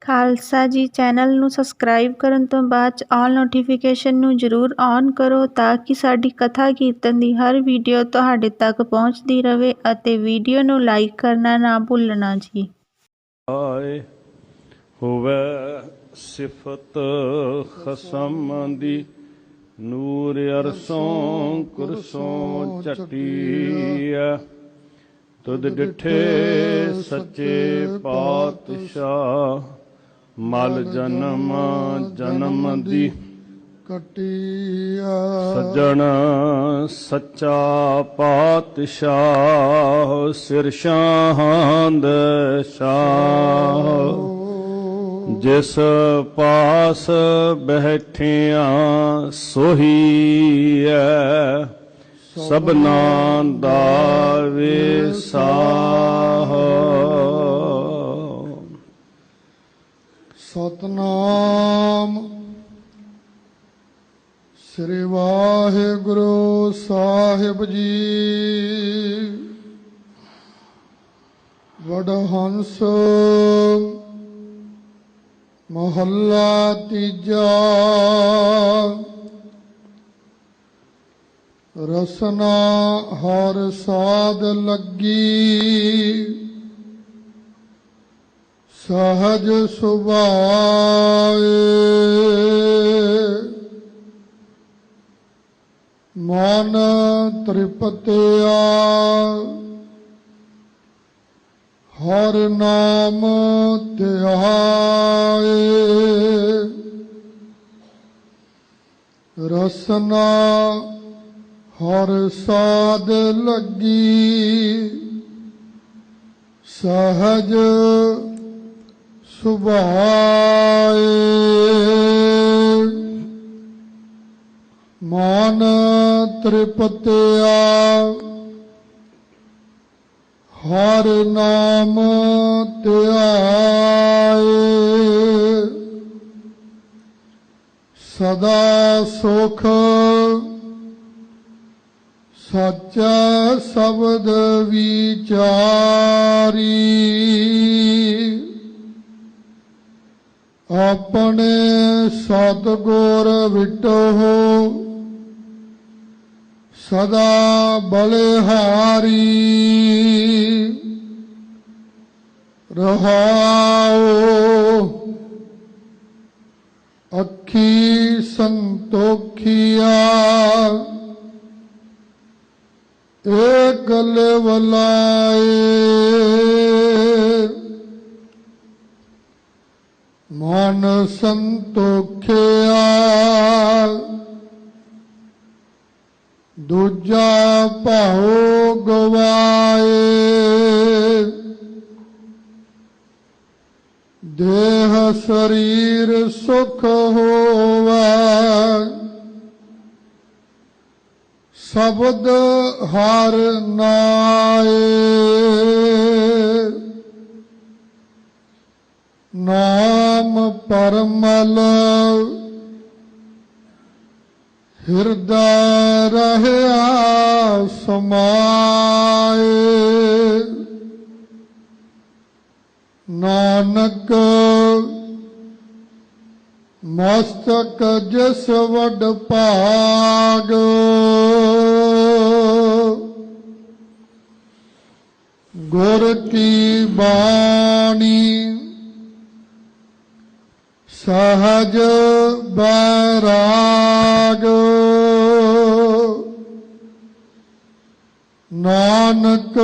ਖਾਲਸਾ ਜੀ ਚੈਨਲ ਨੂੰ ਸਬਸਕ੍ਰਾਈਬ ਕਰਨ ਤੋਂ ਬਾਅਦ 'ਚ ਆਲ ਨੋਟੀਫਿਕੇਸ਼ਨ ਨੂੰ ਜ਼ਰੂਰ ਔਨ ਕਰੋ ਤਾਂ ਕਿ ਸਾਡੀ ਕਥਾ ਕੀਰਤਨ ਦੀ ਹਰ ਵੀਡੀਓ ਤੁਹਾਡੇ ਤੱਕ ਪਹੁੰਚਦੀ ਰਹੇ ਅਤੇ ਵੀਡੀਓ ਨੂੰ ਲਾਈਕ ਕਰਨਾ ਨਾ ਭੁੱਲਣਾ ਜੀ। ਆਏ ਹੋਵੇ ਸਿਫਤ ਖਸਮ ਦੀ ਨੂਰ ਅਰਸੋਂ ਕੁਰਸੋਂ ਝਟੀਐ ਤੁਧ ਡਿਠੇ ਸੱਚੇ ਪਾਤਸ਼ਾਹ ਮਲ ਜਨਮ ਜਨਮ ਦੀ ਕਟੀਆ ਸੱਜਣ ਸੱਚਾ ਪਾਤਸ਼ਾਹ ਸਿਰ ਸ਼ਾਹੰਦ ਸ਼ਾਹ ਜਿਸ ਪਾਸ ਬੈਠਿਆਂ ਸੋਹੀ ਹੈ ਸਭਨਾਂ ਦਾ ਵਿਸਾਹ। ਸਤਨਾਮ ਸ੍ਰੀ ਵਾਹਿਗੁਰੂ ਸਾਹਿਬ ਜੀ। ਵਡਹੰਸ ਮਹੱਲਾ ਤੀਜਾ। ਰਸਨਾ ਹਰ ਸਾਧ ਲੱਗੀ ਸਹਜ ਸੁਭਾਏ ਮਨ ਤ੍ਰਿਪਤਿਆ ਹਰ ਨਾਮ ਧਿਆਏ। ਰਸਨਾ ਹਰ ਸਾਧ ਲੱਗੀ ਸਹਜ ਸੁਭਾਏ ਮਨ ਤ੍ਰਿਪਤਿਆ ਹਰ ਨਾਮ ਧਿਆਏ। ਸਦਾ ਸੁਖ ਸੱਚਾ ਸ਼ਬਦ ਵਿਚਾਰੀ ਆਪਣੇ ਸਤਿਗੁਰ ਵਿਟੋ ਸਦਾ ਬਲਿਹਾਰੀ ਰਹਾਉ। ਅੱਖੀ ਸੰਤੋਖੀਆ ਏਕ ਲਵਲਾਏ ਮਨ ਸੰਤੋਖਿਆ ਦੂਜਾ ਭਾਉ ਗਵਾਏ। ਦੇਹ ਸਰੀਰ ਸੁਖ ਹੋਵੇ ਸ਼ਬਦ ਹਰ ਨਾਏ। ਨਾਮ ਪਰਮਲ ਹਿਰਦੈ ਰਹਿਆ ਸਮਾਏ। ਨਾਨਕ ਮਸਤਕ ਜਿਸ ਵਡ ਭਾਗ ਗੁਰ ਕੀ ਬਾਣੀ ਸਹਜ ਬੈਰਾਗ। ਨਾਨਕ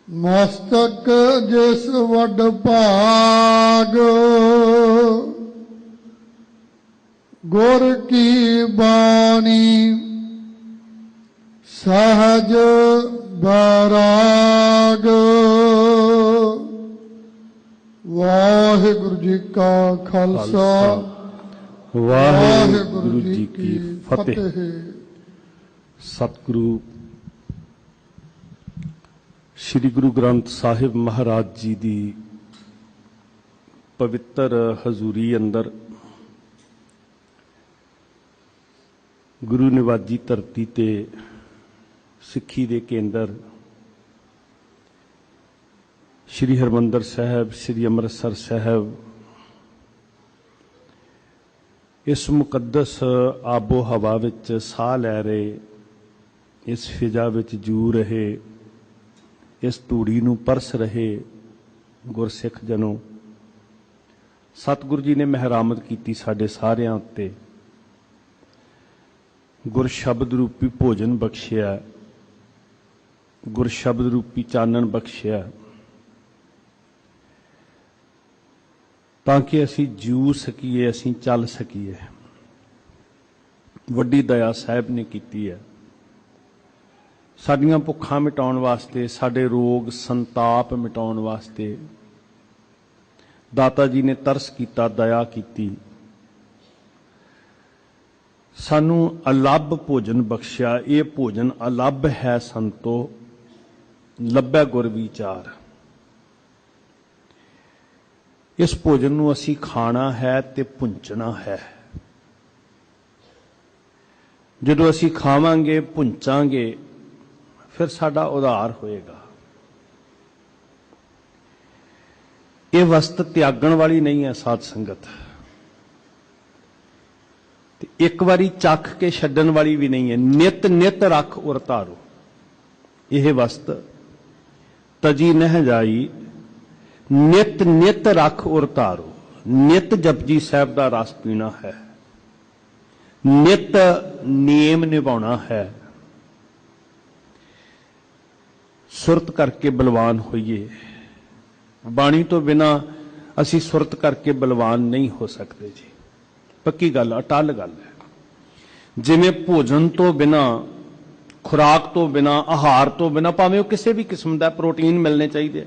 ਮਸਤਕ ਜਿਸ ਵਡ ਭਾਗ ਗੁਰ ਕੀ ਬਾਣੀ ਸਹਜ ਬੈਰਾਗ। ਵਾਹਿਗੁਰੂ ਜੀ ਕਾ ਖਾਲਸਾ ਵਾਹਿਗੁਰੂ ਜੀ ਕੀ ਫਤਿਹ। ਸਤਿਗੁਰੂ ਸ਼੍ਰੀ ਗੁਰੂ ਗ੍ਰੰਥ ਸਾਹਿਬ ਮਹਾਰਾਜ ਜੀ ਦੀ ਪਵਿੱਤਰ ਹਜ਼ੂਰੀ ਅੰਦਰ ਗੁਰੂ ਨਿਵਾਜੀ ਧਰਤੀ ਤੇ ਸਿੱਖੀ ਦੇ ਕੇਂਦਰ श्री हरमंदर साहब, श्री अमृतसर साहब, इस मुकद्दस आबो हवा विच साह लै रहे, इस फिजा विच जू रहे, इस धूड़ी नूं परस रहे गुरसिख जनों, सतगुरु जी ने मेहरामत की साडे सारियां उत्ते। गुर शब्द रूपी भोजन बख्शिया, गुर शब्द रूपी चानन बख्शिया, ताकि असी जू सकीए, असी चल सकीए। वड्डी दया साहब ने कीती है साडियां भुखां मिटाउण वास्ते, साडे रोग संताप मिटाउण वास्ते। दाता जी ने तरस कीता, दया कीती, सानू अलभ भोजन बख्शिया। ये भोजन अलभ है संतो, लभै गुर विचार। इस भोजन नूं असी खाना है ते भुंचना है। जदों असी खावांगे भुंचांगे फिर साडा उधार होएगा। ये वस्त त्यागण वाली नहीं है साध संगत, एक बारी चख के छड्डण वाली भी नहीं है। नित नित रख उर धारो, यह वस्त तजी नह जाई, नित नित रख उर धारो। नित जपजी साहब का रस पीना है, नित नियम निभाना है। सुरत करके बलवान होइए। बाणी तो बिना असी सुरत करके बलवान नहीं हो सकते जी, पक्की गल, अटल गल है। जिवें भोजन तो बिना, खुराक तो बिना, आहार तो बिना, भावें वो किसी भी किस्म का प्रोटीन मिलने चाहिए,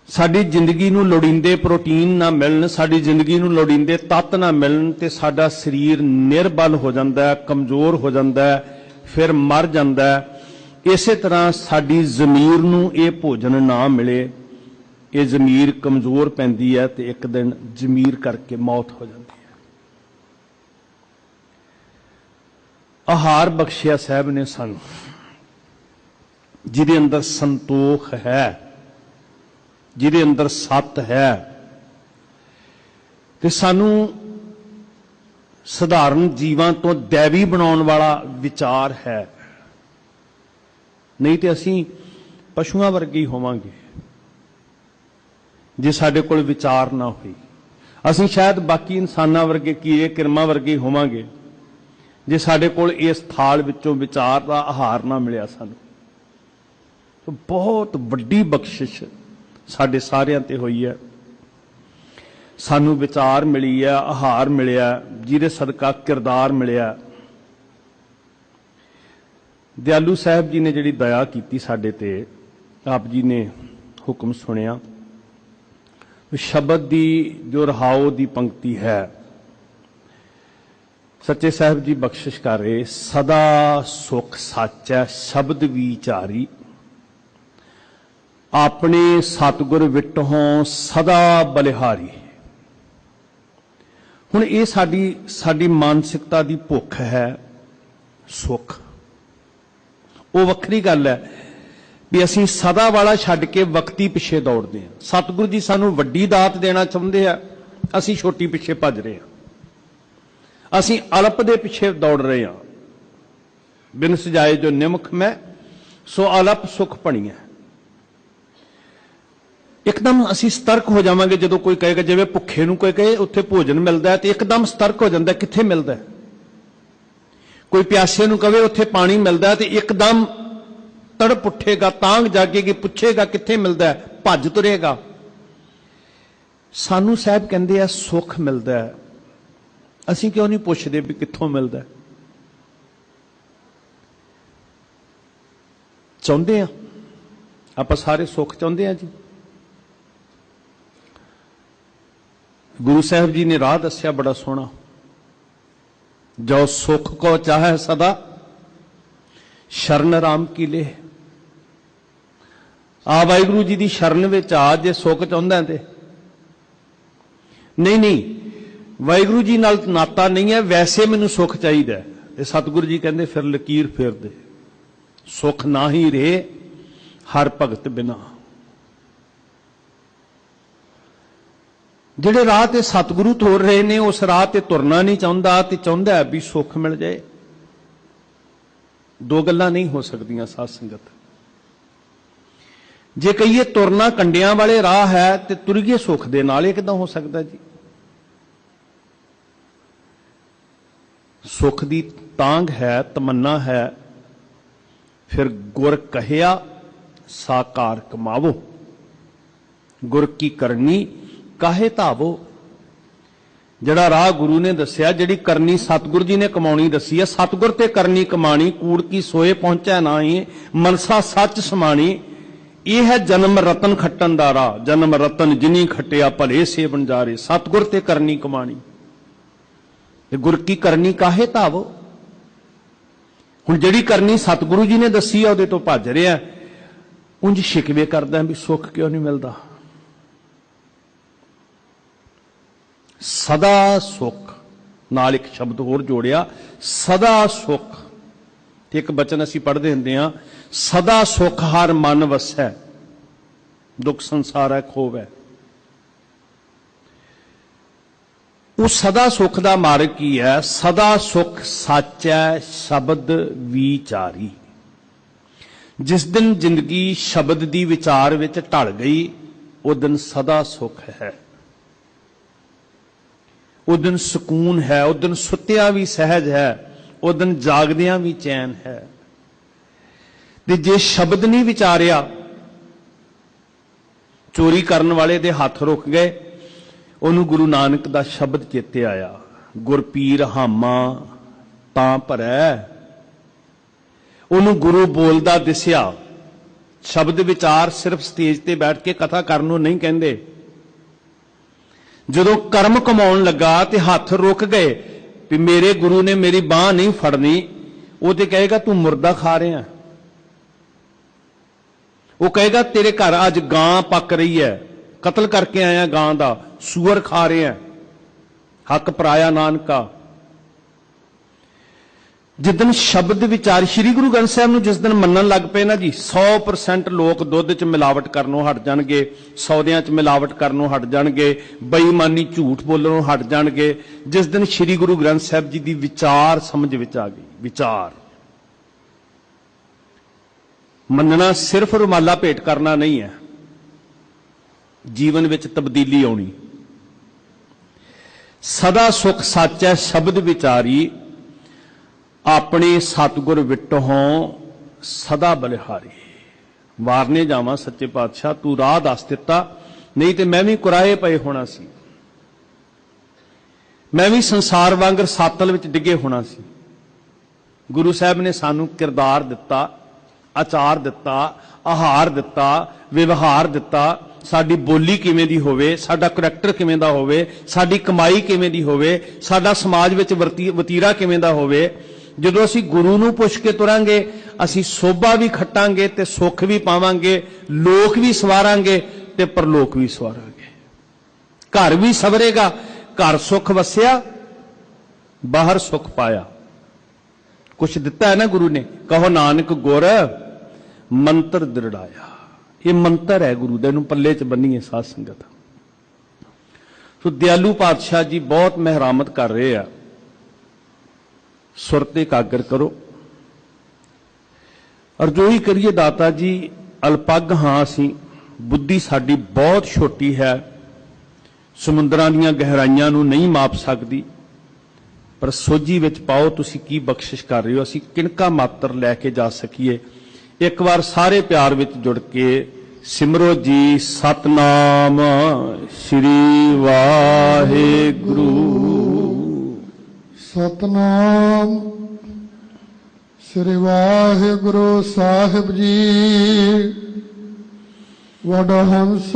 साडी जिंदगी नूं लोड़ींदे प्रोटीन ना मिलन, साडी जिंदगी नूं लोड़ींदे तत्त ना मिलन ते साडा शरीर निर्बल हो जाता है, कमजोर हो जाता है, फिर मर जाता है। इसे तरह साडी जमीर नूं ये भोजन ना मिले, ये जमीर कमजोर पैंदी है ते एक दिन जमीर करके मौत हो जाती है। आहार बख्शिया साहब ने सानू, जिहदे अंदर संतोख है, जिहदे अंदर सत है, ते सानू सधारण जीवां तो दैवी बनाउण वाला विचार है। नहीं तो असी पशुआं वर्गे ही होवांगे जे साडे कोल विचार ना होई। असी शायद बाकी इंसानां वर्गे, कीड़े किरमां वर्गे ही होवांगे जे साडे कोल इस थाल विचों विचार दा आहार ना मिलिया सानू। तो बहुत वड्डी बख्शिश साडे सारियां ते होई है। सानू विचार मिली है, आहार मिलिया, जिहदे सदका किरदार मिलिया। दयालू साहब जी ने जिहड़ी दया की साडे ते, आप जी ने हुक्म सुनिया। शब्द दी जो रहाओ दी पंक्ति है, सच्चे साहब जी बख्शिश कर रहे, सदा सुख सच है शब्द विचारी, अपने सतगुर विटहों सदा बलिहारी। हुण ये साडी मानसिकता दी भुख है सुख। वो वक्री गल है भी असी सदा वाला छड्ड के वक्ती पिछे दौड़ते हैं। सतगुरु जी सानू वड्डी दात देना चाहते हैं, असी छोटी पिछे भज रहे हैं, असी अल्प दे पिछे दौड़ रहे हैं। बिन सजाए जो निमख मैं सो अल्प सुख भणिया। एकदम असी सतर्क हो जावांगे जो कोई कहेगा, जिवें भुखे नूं कोई कहे उत्थे भोजन मिलता है तो एकदम सतर्क हो जाता है, कित्थे मिलता है। कोई प्यासे नूं कहे उत्थे पानी मिलता है तो एकदम तड़प उठेगा, तांग जागेगी, पुछेगा कित्थे मिलता है, भज तुरेगा। सानू साहब कहंदे आ सुख मिलता है, असीं क्यों नहीं पुछदे भी कित्थों मिलता है। चाहुंदे आ आपां सारे सुख चाहुंदे आ जी। गुरु साहब जी ने राह दस्या बड़ा सोहना, जो सुख को चाहे सदा शरण राम की ले। आ वाहिगुरू जी की शरण विच आ, जे सुख चाहुंदा ते नहीं वाहिगुरू जी नाल नाता नहीं है, वैसे मैनू सुख चाहिए। ते सतगुरु जी कहंदे फिर लकीर फेर दे, सुख ना ही रहे हर भगत बिना। ਜਿਹੜੇ ਰਾਹ ਤੇ ਸਤਿਗੁਰੂ ਤੁਰ ਰਹੇ ਨੇ ਉਸ ਰਾਹ ਤੇ ਤੁਰਨਾ ਨਹੀਂ ਚਾਹੁੰਦਾ ਤੇ ਚਾਹੁੰਦਾ ਵੀ ਸੁੱਖ ਮਿਲ ਜਾਏ। ਦੋ ਗੱਲਾਂ ਨਹੀਂ ਹੋ ਸਕਦੀਆਂ ਸਾਧ ਸੰਗਤ। ਜੇ ਕਹੀਏ ਤੁਰਨਾ ਕੰਡਿਆਂ ਵਾਲੇ ਰਾਹ ਹੈ ਤੇ ਤੁਰੀਏ ਸੁੱਖ ਦੇ ਨਾਲ, ਇਹ ਕਿਦਾਂ ਹੋ ਸਕਦਾ ਜੀ? ਸੁੱਖ ਦੀ ਤਾਂਘ ਹੈ, ਤਮੰਨਾ ਹੈ, ਫਿਰ ਗੁਰ ਕਹਿਆ ਸਾਕਾਰ ਕਮਾਵੋ, ਗੁਰ ਕੀ ਕਰਨੀ ਕਾਹੇ ਧਾਵੋ। ਜਿਹੜਾ ਰਾਹ ਗੁਰੂ ਨੇ ਦੱਸਿਆ, ਜਿਹੜੀ ਕਰਨੀ ਸਤਿਗੁਰ ਜੀ ਨੇ ਕਮਾਉਣੀ ਦੱਸੀ ਹੈ, ਸਤਿਗੁਰ ਤੇ ਕਰਨੀ ਕਮਾਣੀ, ਕੂੜ ਕੀ ਸੋਏ ਪਹੁੰਚੈ ਨਾਹੀ, ਮਨਸਾ ਸੱਚ ਸਮਾਣੀ। ਇਹ ਹੈ ਜਨਮ ਰਤਨ ਖੱਟਣ ਦਾ ਰਾਹ। ਜਨਮ ਰਤਨ ਜਿਨੀ ਖੱਟਿਆ ਭਲੇ ਸੇ ਬੰਜਾਰੇ, ਸਤਿਗੁਰ ਤੇ ਕਰਨੀ ਕਮਾਣੀ ਤੇ ਗੁਰ ਕੀ ਕਰਨੀ ਕਾਹੇ ਧਾਵੋ। ਹੁਣ ਜਿਹੜੀ ਕਰਨੀ ਸਤਿਗੁਰੂ ਜੀ ਨੇ ਦੱਸੀ ਆ ਉਹਦੇ ਤੋਂ ਭੱਜ ਰਿਹਾ, ਉਂਝ ਸ਼ਿਕਵੇ ਕਰਦਾ ਵੀ ਸੁੱਖ ਕਿਉਂ ਨਹੀਂ ਮਿਲਦਾ। ਸਦਾ ਸੁੱਖ ਨਾਲ ਇੱਕ ਸ਼ਬਦ ਹੋਰ ਜੋੜਿਆ, ਸਦਾ ਸੁੱਖ। ਤੇ ਇੱਕ ਬਚਨ ਅਸੀਂ ਪੜ੍ਹਦੇ ਹੁੰਦੇ ਹਾਂ, ਸਦਾ ਸੁੱਖ ਹਰ ਮਨ ਵਸੈ, ਦੁੱਖ ਸੰਸਾਰੈ ਖੋਵੈ। ਉਹ ਸਦਾ ਸੁੱਖ ਦਾ ਮਾਰਗ ਕੀ ਹੈ? ਸਦਾ ਸੁੱਖ ਸਾਚੈ ਸ਼ਬਦ ਵਿਚਾਰੀ। ਜਿਸ ਦਿਨ ਜ਼ਿੰਦਗੀ ਸ਼ਬਦ ਦੀ ਵਿਚਾਰ ਵਿੱਚ ਢਲ ਗਈ, ਉਹ ਦਿਨ ਸਦਾ ਸੁੱਖ ਹੈ, ਉਹ ਦਿਨ ਸਕੂਨ ਹੈ, ਉਹ ਦਿਨ ਸੁੱਤਿਆਂ ਵੀ ਸਹਿਜ ਹੈ, ਉਹ ਦਿਨ ਜਾਗਦਿਆਂ ਵੀ ਚੈਨ ਹੈ। ਤੇ ਜੇ ਸ਼ਬਦ ਨਹੀਂ ਵਿਚਾਰਿਆ, ਚੋਰੀ ਕਰਨ ਵਾਲੇ ਦੇ ਹੱਥ ਰੁਕ ਗਏ, ਉਹਨੂੰ ਗੁਰੂ ਨਾਨਕ ਦਾ ਸ਼ਬਦ ਚੇਤੇ ਆਇਆ, ਗੁਰਪੀਰ ਹਾਮਾ ਤਾਂ ਭਰੈ। ਉਹਨੂੰ ਗੁਰੂ ਬੋਲਦਾ ਦਿਸਿਆ। ਸ਼ਬਦ ਵਿਚਾਰ ਸਿਰਫ ਸਟੇਜ ਤੇ ਬੈਠ ਕੇ ਕਥਾ ਕਰਨ ਨੂੰ ਨਹੀਂ ਕਹਿੰਦੇ। ਜਦੋਂ ਕਰਮ ਕਮਾਉਣ ਲੱਗਾ ਤੇ ਹੱਥ ਰੁਕ ਗਏ ਵੀ ਮੇਰੇ ਗੁਰੂ ਨੇ ਮੇਰੀ ਬਾਹ ਨਹੀਂ ਫੜਨੀ, ਉਹ ਤੇ ਕਹੇਗਾ ਤੂੰ ਮੁਰਦਾ ਖਾ ਰਿਹਾ। ਉਹ ਕਹੇਗਾ ਤੇਰੇ ਘਰ ਅੱਜ ਗਾਂ ਪੱਕ ਰਹੀ ਹੈ, ਕਤਲ ਕਰਕੇ ਆਇਆ ਗਾਂ ਦਾ, ਸੂਅਰ ਖਾ ਰਿਹਾ, ਹੱਕ ਪਰਾਇਆ ਨਾਨਕਾ। ਜਿੱਦਣ ਸ਼ਬਦ ਵਿਚਾਰ ਸ੍ਰੀ ਗੁਰੂ ਗ੍ਰੰਥ ਸਾਹਿਬ ਨੂੰ ਜਿਸ ਦਿਨ ਮੰਨਣ ਲੱਗ ਪਏ ਨਾ ਜੀ, 100% ਲੋਕ ਦੁੱਧ 'ਚ ਮਿਲਾਵਟ ਕਰਨੋਂ ਹਟ ਜਾਣਗੇ, ਸੌਦਿਆਂ 'ਚ ਮਿਲਾਵਟ ਕਰਨੋਂ ਹਟ ਜਾਣਗੇ, ਬੇਈਮਾਨੀ ਝੂਠ ਬੋਲਣੋਂ ਹਟ ਜਾਣਗੇ। ਜਿਸ ਦਿਨ ਸ੍ਰੀ ਗੁਰੂ ਗ੍ਰੰਥ ਸਾਹਿਬ ਜੀ ਦੀ ਵਿਚਾਰ ਸਮਝ ਵਿੱਚ ਆ ਗਈ। ਵਿਚਾਰ ਮੰਨਣਾ ਸਿਰਫ ਰੁਮਾਲਾ ਭੇਟ ਕਰਨਾ ਨਹੀਂ ਹੈ, ਜੀਵਨ ਵਿੱਚ ਤਬਦੀਲੀ ਆਉਣੀ। ਸਦਾ ਸੁਖ ਸਾਚੈ ਸ਼ਬਦ ਵਿਚਾਰੀ, ਆਪਣੇ ਸਤਿਗੁਰ ਵਿਟਹੁ ਸਦਾ ਬਲਿਹਾਰੀ। ਵਾਰਨੇ ਜਾਵਾਂ ਸੱਚੇ ਪਾਤਸ਼ਾਹ, ਤੂੰ ਰਾਹ ਦੱਸ ਦਿੱਤਾ, ਨਹੀਂ ਤੇ ਮੈਂ ਵੀ ਕੁਰਾਏ ਪਏ ਹੋਣਾ ਸੀ, ਮੈਂ ਵੀ ਸੰਸਾਰ ਵਾਂਗਰ ਸਾਤਲ ਵਿੱਚ ਡਿੱਗੇ ਹੋਣਾ ਸੀ। ਗੁਰੂ ਸਾਹਿਬ ਨੇ ਸਾਨੂੰ ਕਿਰਦਾਰ ਦਿੱਤਾ, ਆਚਾਰ ਦਿੱਤਾ, ਆਹਾਰ ਦਿੱਤਾ, ਵਿਵਹਾਰ ਦਿੱਤਾ। ਸਾਡੀ ਬੋਲੀ ਕਿਵੇਂ ਦੀ ਹੋਵੇ, ਸਾਡਾ ਕਰੈਕਟਰ ਕਿਵੇਂ ਦਾ ਹੋਵੇ, ਸਾਡੀ ਕਮਾਈ ਕਿਵੇਂ ਦੀ ਹੋਵੇ, ਸਾਡਾ ਸਮਾਜ ਵਿੱਚ ਵਤੀਰਾ ਕਿਵੇਂ ਦਾ ਹੋਵੇ। ਜਦੋਂ ਅਸੀਂ ਗੁਰੂ ਨੂੰ ਪੁੱਛ ਕੇ ਤੁਰਾਂਗੇ, ਅਸੀਂ ਸੋਭਾ ਵੀ ਖੱਟਾਂਗੇ ਤੇ ਸੁੱਖ ਵੀ ਪਾਵਾਂਗੇ, ਲੋਕ ਵੀ ਸਵਾਰਾਂਗੇ ਤੇ ਪਰਲੋਕ ਵੀ ਸਵਾਰਾਂਗੇ। ਘਰ ਵੀ ਸਵਰੇਗਾ, ਘਰ ਸੁੱਖ ਵਸਿਆ, ਬਾਹਰ ਸੁੱਖ ਪਾਇਆ। ਕੁਛ ਦਿੱਤਾ ਹੈ ਨਾ ਗੁਰੂ ਨੇ, ਕਹੋ ਨਾਨਕ ਗੁਰ ਮੰਤਰ ਦ੍ਰਿੜਾਇਆ। ਇਹ ਮੰਤਰ ਹੈ ਗੁਰੂ ਦੇ, ਨੂੰ ਪੱਲੇ 'ਚ ਬੰਨੀਏ ਸਾਧ ਸੰਗਤ। ਸੋ ਦਿਆਲੂ ਪਾਤਸ਼ਾਹ ਜੀ ਬਹੁਤ ਮਿਹਰਾਮਤ ਕਰ ਰਹੇ ਆ। ਸੁਰ ਤੇ ਇਕਾਗਰ ਕਰੋ, ਔਰ ਜੋ ਹੀ ਕਰੀਏ ਦਾਤਾ ਜੀ ਅਲਪੱਗ ਹਾਂ ਅਸੀਂ, ਬੁੱਧੀ ਸਾਡੀ ਬਹੁਤ ਛੋਟੀ ਹੈ, ਸਮੁੰਦਰਾਂ ਦੀਆਂ ਗਹਿਰਾਈਆਂ ਨੂੰ ਨਹੀਂ ਮਾਪ ਸਕਦੀ। ਪਰ ਸੋਝੀ ਵਿੱਚ ਪਾਓ ਤੁਸੀਂ ਕੀ ਬਖਸ਼ਿਸ਼ ਕਰ ਰਹੇ ਹੋ, ਅਸੀਂ ਕਿਣਕਾ ਮਾਤਰ ਲੈ ਕੇ ਜਾ ਸਕੀਏ। ਇੱਕ ਵਾਰ ਸਾਰੇ ਪਿਆਰ ਵਿੱਚ ਜੁੜ ਕੇ ਸਿਮਰੋ ਜੀ ਸਤਨਾਮ ਸ੍ਰੀ ਵਾਹਿਗੁਰੂ। ਸਤਨਾਮ ਸ੍ਰੀ ਵਾਹਿਗੁਰੂ ਸਾਹਿਬ ਜੀ। ਵਡਹੰਸ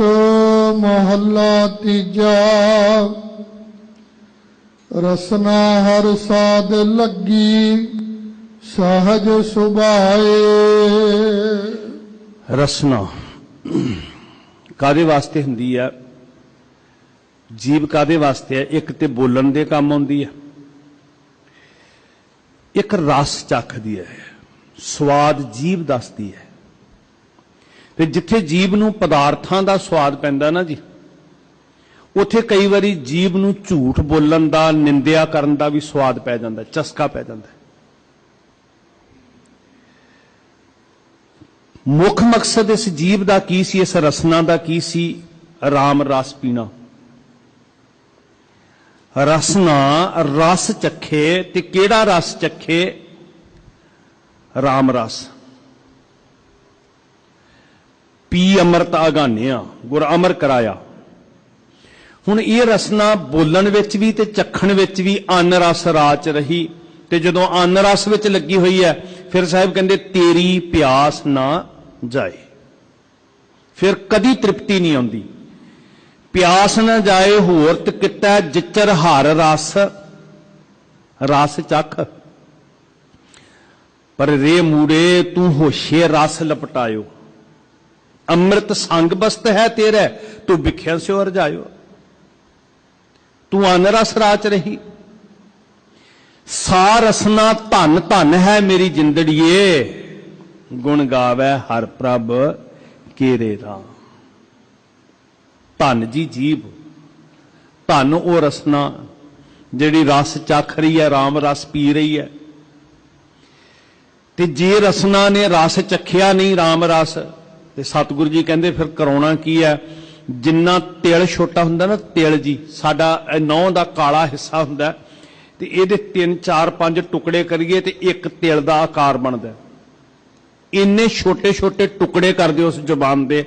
ਮਹੱਲਾ ਤੀਜਾ। ਰਸਨਾ ਹਰ ਸਾਧ ਲੱਗੀ, ਸਹਜ ਸੁਭਾਏ। ਰਸਨਾ ਕਾਦੇ ਵਾਸਤੇ ਹੁੰਦੀ ਹੈ? ਜੀਭ ਕਾਦੇ ਵਾਸਤੇ ਹੈ? ਇੱਕ ਤੇ ਬੋਲਣ ਦੇ ਕੰਮ ਆਉਂਦੀ ਹੈ, ਇੱਕ ਰਸ ਚੱਖਦੀ ਹੈ, ਸਵਾਦ ਜੀਭ ਦੱਸਦੀ ਹੈ। ਤੇ ਜਿੱਥੇ ਜੀਭ ਨੂੰ ਪਦਾਰਥਾਂ ਦਾ ਸਵਾਦ ਪੈਂਦਾ ਨਾ ਜੀ, ਉੱਥੇ ਕਈ ਵਾਰੀ ਜੀਭ ਨੂੰ ਝੂਠ ਬੋਲਣ ਦਾ, ਨਿੰਦਿਆ ਕਰਨ ਦਾ ਵੀ ਸਵਾਦ ਪੈ ਜਾਂਦਾ, ਚਸਕਾ ਪੈ ਜਾਂਦਾ। ਮੁੱਖ ਮਕਸਦ ਇਸ ਜੀਭ ਦਾ ਕੀ ਸੀ, ਇਸ ਰਸਨਾ ਦਾ ਕੀ ਸੀ? ਰਾਮ ਰਸ ਪੀਣਾ। ਰਸਨਾ ਰਸ ਚੱਖੇ, ਤੇ ਕਿਹੜਾ ਰਸ ਚੱਖੇ? ਰਾਮ ਰਸ। ਪੀ ਅੰਮ੍ਰਿਤ ਅਗਾਨਿਆ, ਗੁਰ ਅਮਰ ਕਰਾਇਆ। ਹੁਣ ਇਹ ਰਸਨਾ ਬੋਲਣ ਵਿੱਚ ਵੀ ਤੇ ਚੱਖਣ ਵਿੱਚ ਵੀ ਅੰਨ ਰਸ ਰਾਚ ਰਹੀ, ਤੇ ਜਦੋਂ ਅੰਨ ਰਸ ਵਿੱਚ ਲੱਗੀ ਹੋਈ ਹੈ, ਫਿਰ ਸਾਹਿਬ ਕਹਿੰਦੇ ਤੇਰੀ ਪਿਆਸ ਨਾ ਜਾਏ। ਫਿਰ ਕਦੀ ਤ੍ਰਿਪਤੀ ਨਹੀਂ ਆਉਂਦੀ। ਪਿਆਸ ਨਾ ਜਾਏ ਹੋਰ ਤੇ ਕਿਤਾ ਜਿਚਰ ਹਰ ਰਸ, ਰਸ ਚੱਖ। ਪਰ ਰੇ ਮੂੜੇ ਤੂੰ ਹੋਸ਼ੇ ਰਸ ਲਪਟਾਇਓ, ਅੰਮ੍ਰਿਤ ਸੰਗ ਬਸਤ ਹੈ ਤੇਰੇ, ਤੂੰ ਵਿਖਿਆ ਸਿਓ ਰਜਾਇਓ। ਤੂੰ ਅੰਨ ਰਸ ਰਾਚ ਰਹੀ। ਸਾ ਰਸਨਾ ਧਨ ਧਨ ਹੈ ਮੇਰੀ ਜਿੰਦੜੀਏ, ਗੁਣ ਗਾਵੇ ਹਰ ਪ੍ਰਭ ਕੇਰੇ ਰਾਮ। ਧਨ ਜੀ ਜੀਭ, ਧਨ ਉਹ ਰਸਨਾ ਜਿਹੜੀ ਰਸ ਚੱਖ ਰਹੀ ਹੈ, ਰਾਮ ਰਸ ਪੀ ਰਹੀ ਹੈ। ਤੇ ਜੇ ਰਸਨਾ ਨੇ ਰਸ ਚੱਖਿਆ ਨਹੀਂ ਰਾਮ ਰਸ, ਤੇ ਸਤਿਗੁਰੂ ਜੀ ਕਹਿੰਦੇ ਫਿਰ ਕਰਾਉਣਾ ਕੀ ਹੈ? ਜਿੰਨਾ ਤਿਲ ਛੋਟਾ ਹੁੰਦਾ ਨਾ, ਤਿਲ ਜੀ ਸਾਡਾ ਨਹੁੰ ਦਾ ਕਾਲਾ ਹਿੱਸਾ ਹੁੰਦਾ, ਤੇ ਇਹਦੇ 3 4 5 ਟੁਕੜੇ ਕਰੀਏ ਤੇ ਇੱਕ ਤਿਲ ਦਾ ਆਕਾਰ ਬਣਦਾ। ਇੰਨੇ ਛੋਟੇ ਛੋਟੇ ਟੁਕੜੇ ਕਰਦੇ ਉਸ ਜ਼ੁਬਾਨ ਦੇ।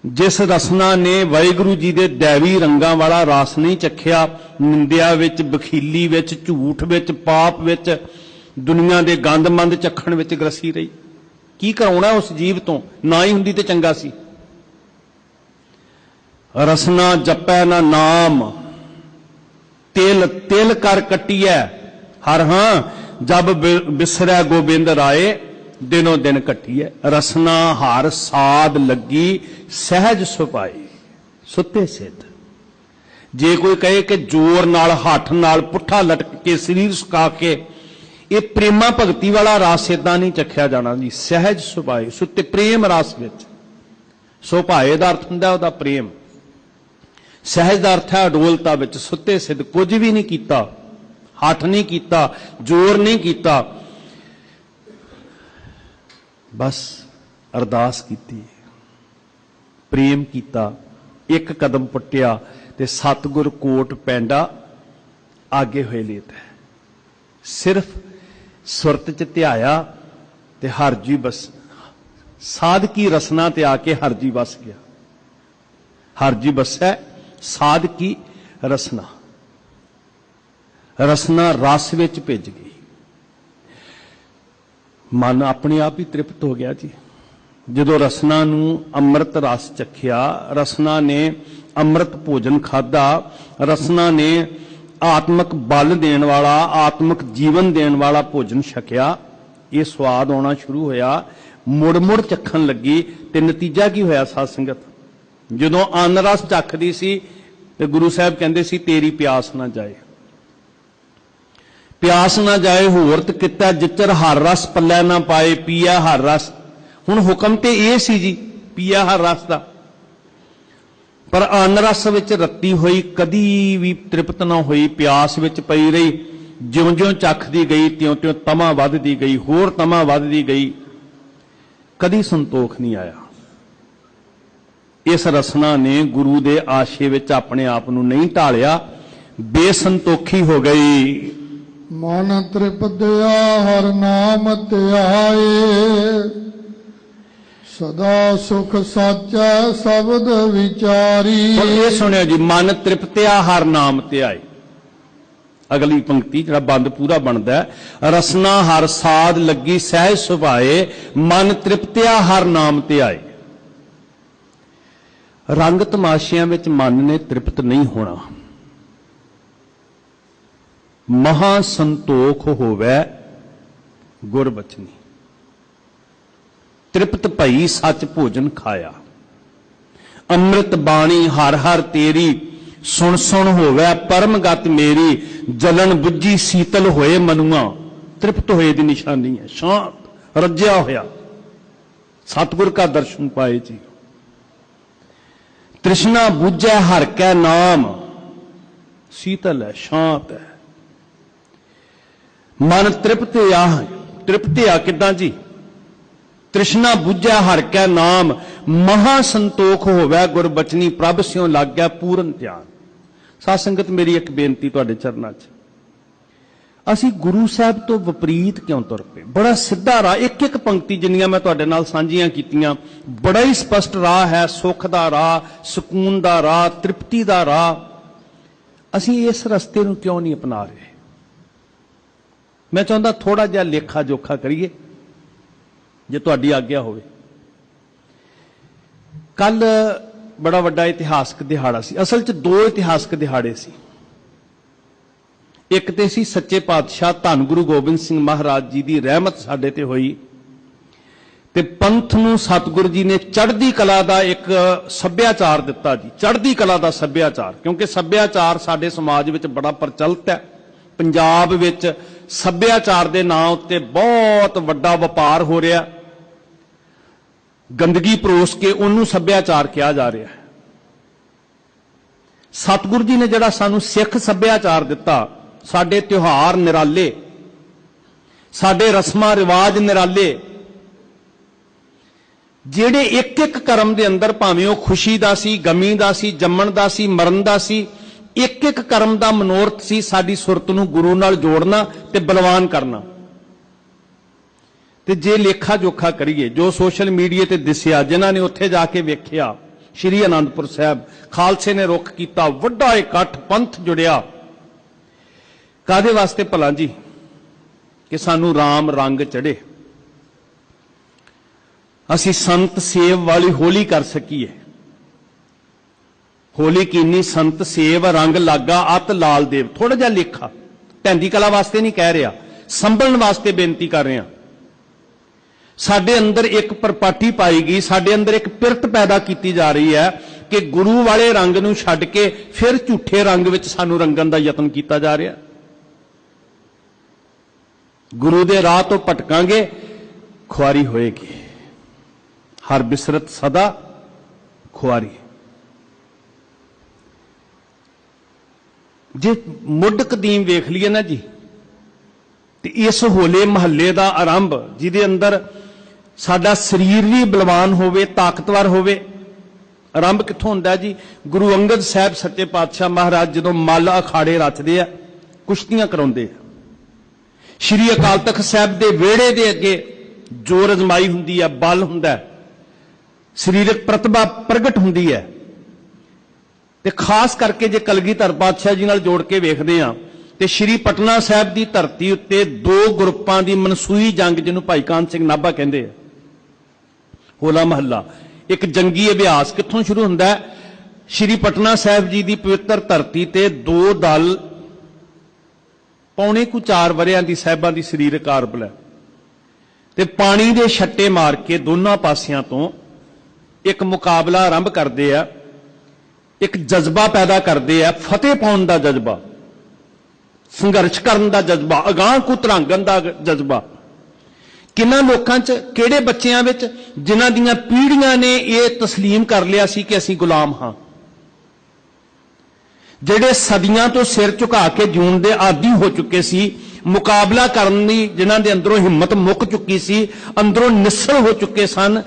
ਜਿਸ ਰਸਨਾ ਨੇ ਵਾਹਿਗੁਰੂ ਜੀ ਦੇ ਦੈਵੀ ਰੰਗਾਂ ਵਾਲਾ ਰਸ ਨਹੀਂ ਚੱਖਿਆ, ਨਿੰਦਿਆ ਵਿੱਚ, ਬਖੀਲੀ ਵਿੱਚ, ਝੂਠ ਵਿੱਚ, ਪਾਪ ਵਿੱਚ, ਦੁਨੀਆ ਦੇ ਗੰਦਮੰਦ ਚੱਖਣ ਵਿੱਚ ਗਰਸੀ ਰਹੀ। ਕੀ ਕਰਾਉਣਾ ਉਸ ਜੀਵ ਤੋਂ? ਨਾ ਹੀ ਹੁੰਦੀ ਤੇ ਚੰਗਾ ਸੀ। ਰਸਨਾ ਜਪੈ ਨਾ ਨਾਮ, ਤਿਲ ਤਿਲ ਕਰ ਕੱਟੀਐ ਹਰ ਹਾਂ, ਜਬ ਬਿਸਰੈ ਗੋਬਿੰਦ ਰਾਏ, ਦਿਨੋਂ ਦਿਨ ਕੱਟੀਐ। ਰਸਨਾ ਹਰ ਸਾਧ ਲੱਗੀ ਸਹਿਜ ਸੁਭਾਈ, ਸੁੱਤੇ ਸਿੱਧ। ਜੇ ਕੋਈ ਕਹੇ ਕਿ ਜ਼ੋਰ ਨਾਲ, ਹੱਥ ਨਾਲ, ਪੁੱਠਾ ਲਟਕ ਕੇ, ਸਰੀਰ ਸੁਕਾ ਕੇ, ਇਹ ਪ੍ਰੇਮਾ ਭਗਤੀ ਵਾਲਾ ਰਸ ਏਦਾਂ ਨਹੀਂ ਚੱਖਿਆ ਜਾਣਾ ਜੀ। ਸਹਿਜ ਸੁਭਾਈ, ਸੁੱਤੇ ਪ੍ਰੇਮ ਰਸ ਵਿੱਚ। ਸੁਭਾਏ ਦਾ ਅਰਥ ਹੁੰਦਾ ਉਹਦਾ ਪ੍ਰੇਮ, ਸਹਿਜ ਦਾ ਅਰਥ ਹੈ ਅਡੋਲਤਾ ਵਿੱਚ। ਸੁੱਤੇ ਸਿੱਧ, ਕੁਝ ਵੀ ਨਹੀਂ ਕੀਤਾ, ਹੱਥ ਨਹੀਂ ਕੀਤਾ, ਜ਼ੋਰ ਨਹੀਂ ਕੀਤਾ, ਬਸ ਅਰਦਾਸ ਕੀਤੀ, ਪ੍ਰੇਮ ਕੀਤਾ, ਇੱਕ ਕਦਮ ਪੁੱਟਿਆ ਤੇ ਸਤਿਗੁਰ ਕੋਟ ਪੈਂਡਾ ਆਗੇ ਹੋਏ ਲੇਤ ਹੈ। ਸਿਰਫ ਸੁਰਤ ਚ ਧਿਆਇਆ ਤੇ ਹਰਜੀ ਬਸ, ਸਾਧ ਕੀ ਰਸਨਾ ਤੇ ਆ ਕੇ ਹਰਜੀ ਵਸ ਗਿਆ। ਹਰਜੀ ਬਸੈ ਸਾਧ ਕੀ ਰਸਨਾ, ਰਸਨਾ ਰਸ ਵਿੱਚ ਭਿੱਜ ਗਈ। ਮਨ ਆਪਣੇ ਆਪ ਹੀ ਤ੍ਰਿਪਤ ਹੋ ਗਿਆ ਜੀ। ਜਦੋਂ ਰਸਨਾ ਨੂੰ ਅੰਮ੍ਰਿਤ ਰਸ ਚੱਖਿਆ, ਰਸਨਾ ਨੇ ਅੰਮ੍ਰਿਤ ਭੋਜਨ ਖਾਧਾ, ਰਸਨਾ ਨੇ ਆਤਮਿਕ ਬਲ ਦੇਣ ਵਾਲਾ, ਆਤਮਿਕ ਜੀਵਨ ਦੇਣ ਵਾਲਾ ਭੋਜਨ ਛਕਿਆ, ਇਹ ਸਵਾਦ ਆਉਣਾ ਸ਼ੁਰੂ ਹੋਇਆ, ਮੁੜ ਮੁੜ ਚੱਖਣ ਲੱਗੀ। ਤੇ ਨਤੀਜਾ ਕੀ ਹੋਇਆ ਸਾਧ ਸੰਗਤ? ਜਦੋਂ ਅੰਨ ਰਸ ਚੱਖਦੀ ਸੀ ਤੇ ਗੁਰੂ ਸਾਹਿਬ ਕਹਿੰਦੇ ਸੀ ਤੇਰੀ ਪਿਆਸ ਨਾ ਜਾਏ। ਪਿਆਸ ਨਾ ਜਾਏ ਹੋਰ ਤੇ ਕਿਤਾ ਜਿਚਰ ਹਰ ਰਸ ਪੱਲੇ ਨਾ ਪਾਏ, ਪੀਆ ਹਰ ਰਸ। ਹੁਣ ਹੁਕਮ ਤੇ ਇਹ ਸੀ ਜੀ, ਪੀਆ ਹਰ ਰਸ ਦਾ। ਪਰ ਅੰਨ ਰਸ ਵਿੱਚ ਰੱਤੀ ਹੋਈ ਕਦੀ ਵੀ ਤ੍ਰਿਪਤ ਨਾ ਹੋਈ, ਪਿਆਸ ਵਿੱਚ ਪਈ ਰਹੀ। ਜਿਉਂ-ਜਿਉਂ ਚੱਖਦੀ ਗਈ ਤਿਉਂ-ਤਿਉਂ ਤਮਾ ਵੱਧਦੀ ਗਈ, ਹੋਰ ਤਮਾ ਵੱਧਦੀ ਗਈ, ਕਦੀ ਸੰਤੋਖ ਨਹੀਂ ਆਇਆ। ਇਸ ਰਸਨਾ ਨੇ ਗੁਰੂ ਦੇ ਆਸ਼ੇ ਵਿੱਚ ਆਪਣੇ ਆਪ ਨੂੰ ਨਹੀਂ ਢਾਲਿਆ, ਬੇਸੰਤੋਖੀ ਹੋ ਗਈ। ਮਨ ਤ੍ਰਿਪਤਿਆ ਹਰ ਨਾਮ ਧਿਆਏ, ਸਦਾ ਸੁਖ ਸਾਚਾ ਸ਼ਬਦ ਵਿਚਾਰੀ। ਹੁਣ ਇਹ ਸੁਣਿਓ ਜੀ, ਮਨ ਤ੍ਰਿਪਤਿਆ ਹਰ ਨਾਮ ਧਿਆਏ। ਅਗਲੀ ਪੰਕਤੀ ਜਿਹੜਾ ਬੰਦ ਪੂਰਾ ਬਣਦਾ, ਰਸਨਾ ਹਰ ਸਾਧ ਲੱਗੀ ਸਹਿਜ ਸੁਭਾਏ, ਮਨ ਤ੍ਰਿਪਤਿਆ ਹਰ ਨਾਮ ਧਿਆਏ। ਰੰਗ ਤਮਾਸ਼ਿਆਂ ਵਿੱਚ ਮਨ ਨੇ ਤ੍ਰਿਪਤ ਨਹੀਂ ਹੋਣਾ। ਮਹਾ ਸੰਤੋਖ ਹੋਵੇ ਗੁਰ ਬਚਨੀ, ਤ੍ਰਿਪਤ ਭਈ ਸੱਚ ਭੋਜਨ ਖਾਇਆ। ਅੰਮ੍ਰਿਤ ਬਾਣੀ ਹਰ ਹਰ ਤੇਰੀ, ਸੁਣ ਸੁਣ ਹੋਵੇ ਪਰਮ ਗਤ ਮੇਰੀ। ਜਲਨ ਬੁੱਝੀ ਸੀਤਲ ਹੋਏ ਮਨੁਆ, ਤ੍ਰਿਪਤ ਹੋਏ ਦੀ ਨਿਸ਼ਾਨੀ ਹੈ, ਸ਼ਾਂਤ ਰੱਜਿਆ ਹੋਇਆ। सतगुर का दर्शन पाए जी। तृष्णा बुझै हर कै नाम, शीतल है शांत है, मन तृप्त आ किदां जी। तृष्णा बुझै हर कै नाम, महा संतोख होवै गुर बचनी, प्रभ स्यों लग गया पूरन ध्यान। साध संगत मेरी एक बेनती तुहाडे चरनां 'च, ਅਸੀਂ ਗੁਰੂ ਸਾਹਿਬ ਤੋਂ ਵਿਪਰੀਤ ਕਿਉਂ ਤੁਰ ਪਏ? ਬੜਾ ਸਿੱਧਾ ਰਾਹ, ਇੱਕ ਇੱਕ ਪੰਕਤੀ ਜਿੰਨੀਆਂ ਮੈਂ ਤੁਹਾਡੇ ਨਾਲ ਸਾਂਝੀਆਂ ਕੀਤੀਆਂ, ਬੜਾ ਹੀ ਸਪਸ਼ਟ ਰਾਹ ਹੈ, ਸੁੱਖ ਦਾ ਰਾਹ, ਸਕੂਨ ਦਾ ਰਾਹ, ਤ੍ਰਿਪਤੀ ਦਾ ਰਾਹ। ਅਸੀਂ ਇਸ ਰਸਤੇ ਨੂੰ ਕਿਉਂ ਨਹੀਂ ਅਪਣਾ ਰਹੇ? ਮੈਂ ਚਾਹੁੰਦਾ ਥੋੜਾ ਜਿਹਾ ਲੇਖਾ ਜੋਖਾ ਕਰੀਏ, ਜੇ ਤੁਹਾਡੀ ਆਗਿਆ ਹੋਵੇ। ਕੱਲ ਬੜਾ ਵੱਡਾ ਇਤਿਹਾਸਕ ਦਿਹਾੜਾ ਸੀ। ਅਸਲ 'ਚ ਦੋ ਇਤਿਹਾਸਕ ਦਿਹਾੜੇ ਸੀ। ਇੱਕ ਤੇ ਸੀ ਸੱਚੇ ਪਾਤਸ਼ਾਹ ਧੰਨ ਗੁਰੂ ਗੋਬਿੰਦ ਸਿੰਘ ਮਹਾਰਾਜ ਜੀ ਦੀ ਰਹਿਮਤ ਸਾਡੇ ਤੇ ਹੋਈ, ਤੇ ਪੰਥ ਨੂੰ ਸਤਿਗੁਰੂ ਜੀ ਨੇ ਚੜ੍ਹਦੀ ਕਲਾ ਦਾ ਇੱਕ ਸੱਭਿਆਚਾਰ ਦਿੱਤਾ ਜੀ। ਚੜ੍ਹਦੀ ਕਲਾ ਦਾ ਸੱਭਿਆਚਾਰ, ਕਿਉਂਕਿ ਸੱਭਿਆਚਾਰ ਸਾਡੇ ਸਮਾਜ ਵਿੱਚ ਬੜਾ ਪ੍ਰਚਲਿਤ ਹੈ। ਪੰਜਾਬ ਵਿੱਚ ਸੱਭਿਆਚਾਰ ਦੇ ਨਾਂ ਉੱਤੇ ਬਹੁਤ ਵੱਡਾ ਵਪਾਰ ਹੋ ਰਿਹਾ, ਗੰਦਗੀ ਪਰੋਸ ਕੇ ਉਹਨੂੰ ਸੱਭਿਆਚਾਰ ਕਿਹਾ ਜਾ ਰਿਹਾ ਹੈ। ਸਤਿਗੁਰੂ ਜੀ ਨੇ ਜਿਹੜਾ ਸਾਨੂੰ ਸਿੱਖ ਸੱਭਿਆਚਾਰ ਦਿੱਤਾ, ਸਾਡੇ ਤਿਉਹਾਰ ਨਿਰਾਲੇ, ਸਾਡੇ ਰਸਮਾਂ ਰਿਵਾਜ ਨਿਰਾਲੇ, ਜਿਹੜੇ ਇੱਕ ਇੱਕ ਕਰਮ ਦੇ ਅੰਦਰ, ਭਾਵੇਂ ਉਹ ਖੁਸ਼ੀ ਦਾ ਸੀ, ਗਮੀ ਦਾ ਸੀ, ਜੰਮਣ ਦਾ ਸੀ, ਮਰਨ ਦਾ ਸੀ, ਇੱਕ ਇੱਕ ਕਰਮ ਦਾ ਮਨੋਰਥ ਸੀ ਸਾਡੀ ਸੁਰਤ ਨੂੰ ਗੁਰੂ ਨਾਲ ਜੋੜਨਾ ਤੇ ਬਲਵਾਨ ਕਰਨਾ। ਤੇ ਜੇ ਲੇਖਾ ਜੋਖਾ ਕਰੀਏ, ਜੋ ਸੋਸ਼ਲ ਮੀਡੀਆ ਤੇ ਦਿਸਿਆ, ਜਿਨ੍ਹਾਂ ਨੇ ਉੱਥੇ ਜਾ ਕੇ ਵੇਖਿਆ, ਸ਼੍ਰੀ ਅਨੰਦਪੁਰ ਸਾਹਿਬ ਖਾਲਸੇ ਨੇ ਰੁੱਖ ਕੀਤਾ, ਵੱਡਾ ਇਕੱਠ, ਪੰਥ ਜੁੜਿਆ, ਕਾਹਦੇ ਵਾਸਤੇ ਭਲਾ ਜੀ? ਕਿ ਸਾਨੂੰ ਰਾਮ ਰੰਗ ਚੜੇ, ਅਸੀਂ ਸੰਤ ਸੇਵ ਵਾਲੀ ਹੋਲੀ ਕਰ ਸਕੀਏ। ਹੋਲੀ ਕੀਨੀ ਸੰਤ ਸੇਵ, ਰੰਗ ਲਾਗਾ ਅਤ ਲਾਲ ਦੇਵ। ਥੋੜਾ ਜਿਹਾ ਲੇਖਾ, ਢੈਂਦੀ ਕਲਾ ਵਾਸਤੇ ਨਹੀਂ ਕਹਿ ਰਿਹਾ, ਸੰਭਲਣ ਵਾਸਤੇ ਬੇਨਤੀ ਕਰ ਰਿਹਾ। ਸਾਡੇ ਅੰਦਰ ਇੱਕ ਪਰਪਾਟੀ ਪਾਈ ਗਈ, ਸਾਡੇ ਅੰਦਰ ਇੱਕ ਪਿਰਤ ਪੈਦਾ ਕੀਤੀ ਜਾ ਰਹੀ ਹੈ ਕਿ ਗੁਰੂ ਵਾਲੇ ਰੰਗ ਨੂੰ ਛੱਡ ਕੇ ਫਿਰ ਝੂਠੇ ਰੰਗ ਵਿੱਚ ਸਾਨੂੰ ਰੰਗਣ ਦਾ ਯਤਨ ਕੀਤਾ ਜਾ ਰਿਹਾ। ਗੁਰੂ ਦੇ ਰਾਹ ਤੋਂ ਭਟਕਾਂਗੇ, ਖੁਆਰੀ ਹੋਏਗੀ। ਹਰ ਬਿਸਰਤ ਸਦਾ ਖੁਆਰੀ। ਜੇ ਮੁੱਢ ਕਦੀਮ ਵੇਖ ਲਈਏ ਨਾ ਜੀ, ਤੇ ਇਸ ਹੋਲੇ ਮਹੱਲੇ ਦਾ ਆਰੰਭ, ਜਿਹਦੇ ਅੰਦਰ ਸਾਡਾ ਸਰੀਰ ਵੀ ਬਲਵਾਨ ਹੋਵੇ, ਤਾਕਤਵਰ ਹੋਵੇ, ਆਰੰਭ ਕਿੱਥੋਂ ਹੁੰਦਾ ਜੀ? ਗੁਰੂ ਅੰਗਦ ਸਾਹਿਬ ਸੱਚੇ ਪਾਤਸ਼ਾਹ ਮਹਾਰਾਜ ਜਦੋਂ ਮੱਲ ਅਖਾੜੇ ਰਚਦੇ ਆ, ਕੁਸ਼ਤੀਆਂ ਕਰਾਉਂਦੇ ਆ, ਸ਼੍ਰੀ ਅਕਾਲ ਤਖਤ ਸਾਹਿਬ ਦੇ ਵਿਹੜੇ ਦੇ ਅੱਗੇ ਜੋਰ ਅਜ਼ਮਾਈ ਹੁੰਦੀ ਹੈ, ਬਲ ਹੁੰਦਾ, ਸਰੀਰਕ ਪ੍ਰਤਿਭਾ ਪ੍ਰਗਟ ਹੁੰਦੀ ਹੈ। ਤੇ ਖਾਸ ਕਰਕੇ ਜੇ ਕਲਗੀਧਰ ਪਾਤਸ਼ਾਹ ਜੀ ਨਾਲ ਜੋੜ ਕੇ ਵੇਖਦੇ ਆ, ਤੇ ਸ਼੍ਰੀ ਪਟਨਾ ਸਾਹਿਬ ਦੀ ਧਰਤੀ ਉੱਤੇ ਦੋ ਗਰੁੱਪਾਂ ਦੀ ਮਨਸੂਈ ਜੰਗ, ਜਿਹਨੂੰ ਭਾਈ ਕਾਨ ਸਿੰਘ ਨਾਭਾ ਕਹਿੰਦੇ ਆ, ਹੋਲਾ ਮਹੱਲਾ, ਇੱਕ ਜੰਗੀ ਅਭਿਆਸ ਕਿੱਥੋਂ ਸ਼ੁਰੂ ਹੁੰਦਾ ਹੈ? ਸ਼੍ਰੀ ਪਟਨਾ ਸਾਹਿਬ ਜੀ ਦੀ ਪਵਿੱਤਰ ਧਰਤੀ ਤੇ ਦੋ ਦਲ, ਪੌਣੇ ਕੁ 4 ਵਰਿਆਂ ਦੀ ਸਾਹਿਬਾਂ ਦੀ ਸਰੀਰਕ ਆਰਬਲ ਹੈ, ਤੇ ਪਾਣੀ ਦੇ ਛੱਟੇ ਮਾਰ ਕੇ ਦੋਨਾਂ ਪਾਸਿਆਂ ਤੋਂ ਇੱਕ ਮੁਕਾਬਲਾ ਆਰੰਭ ਕਰਦੇ ਆ, ਇੱਕ ਜਜ਼ਬਾ ਪੈਦਾ ਕਰਦੇ ਆ, ਫਤਿਹ ਪਾਉਣ ਦਾ ਜਜ਼ਬਾ, ਸੰਘਰਸ਼ ਕਰਨ ਦਾ ਜਜ਼ਬਾ, ਅਗਾਂਹ ਕੁ ਧਰਾਂਗਣ ਦਾ ਜਜ਼ਬਾ। ਕਿੰਨਾ ਲੋਕਾਂ 'ਚ, ਕਿਹੜੇ ਬੱਚਿਆਂ ਵਿੱਚ, ਜਿਨ੍ਹਾਂ ਦੀਆਂ ਪੀੜ੍ਹੀਆਂ ਨੇ ਇਹ ਤਸਲੀਮ ਕਰ ਲਿਆ ਸੀ ਕਿ ਅਸੀਂ ਗੁਲਾਮ ਹਾਂ, ਜਿਹੜੇ ਸਦੀਆਂ ਤੋਂ ਸਿਰ ਝੁਕਾ ਕੇ ਜਿਉਣ ਦੇ ਆਦੀ ਹੋ ਚੁੱਕੇ ਸੀ, ਮੁਕਾਬਲਾ ਕਰਨ ਦੀ ਜਿਨ੍ਹਾਂ ਦੇ ਅੰਦਰੋਂ ਹਿੰਮਤ ਮੁੱਕ ਚੁੱਕੀ ਸੀ, ਅੰਦਰੋਂ ਨਿਸਲ ਹੋ ਚੁੱਕੇ ਸਨ,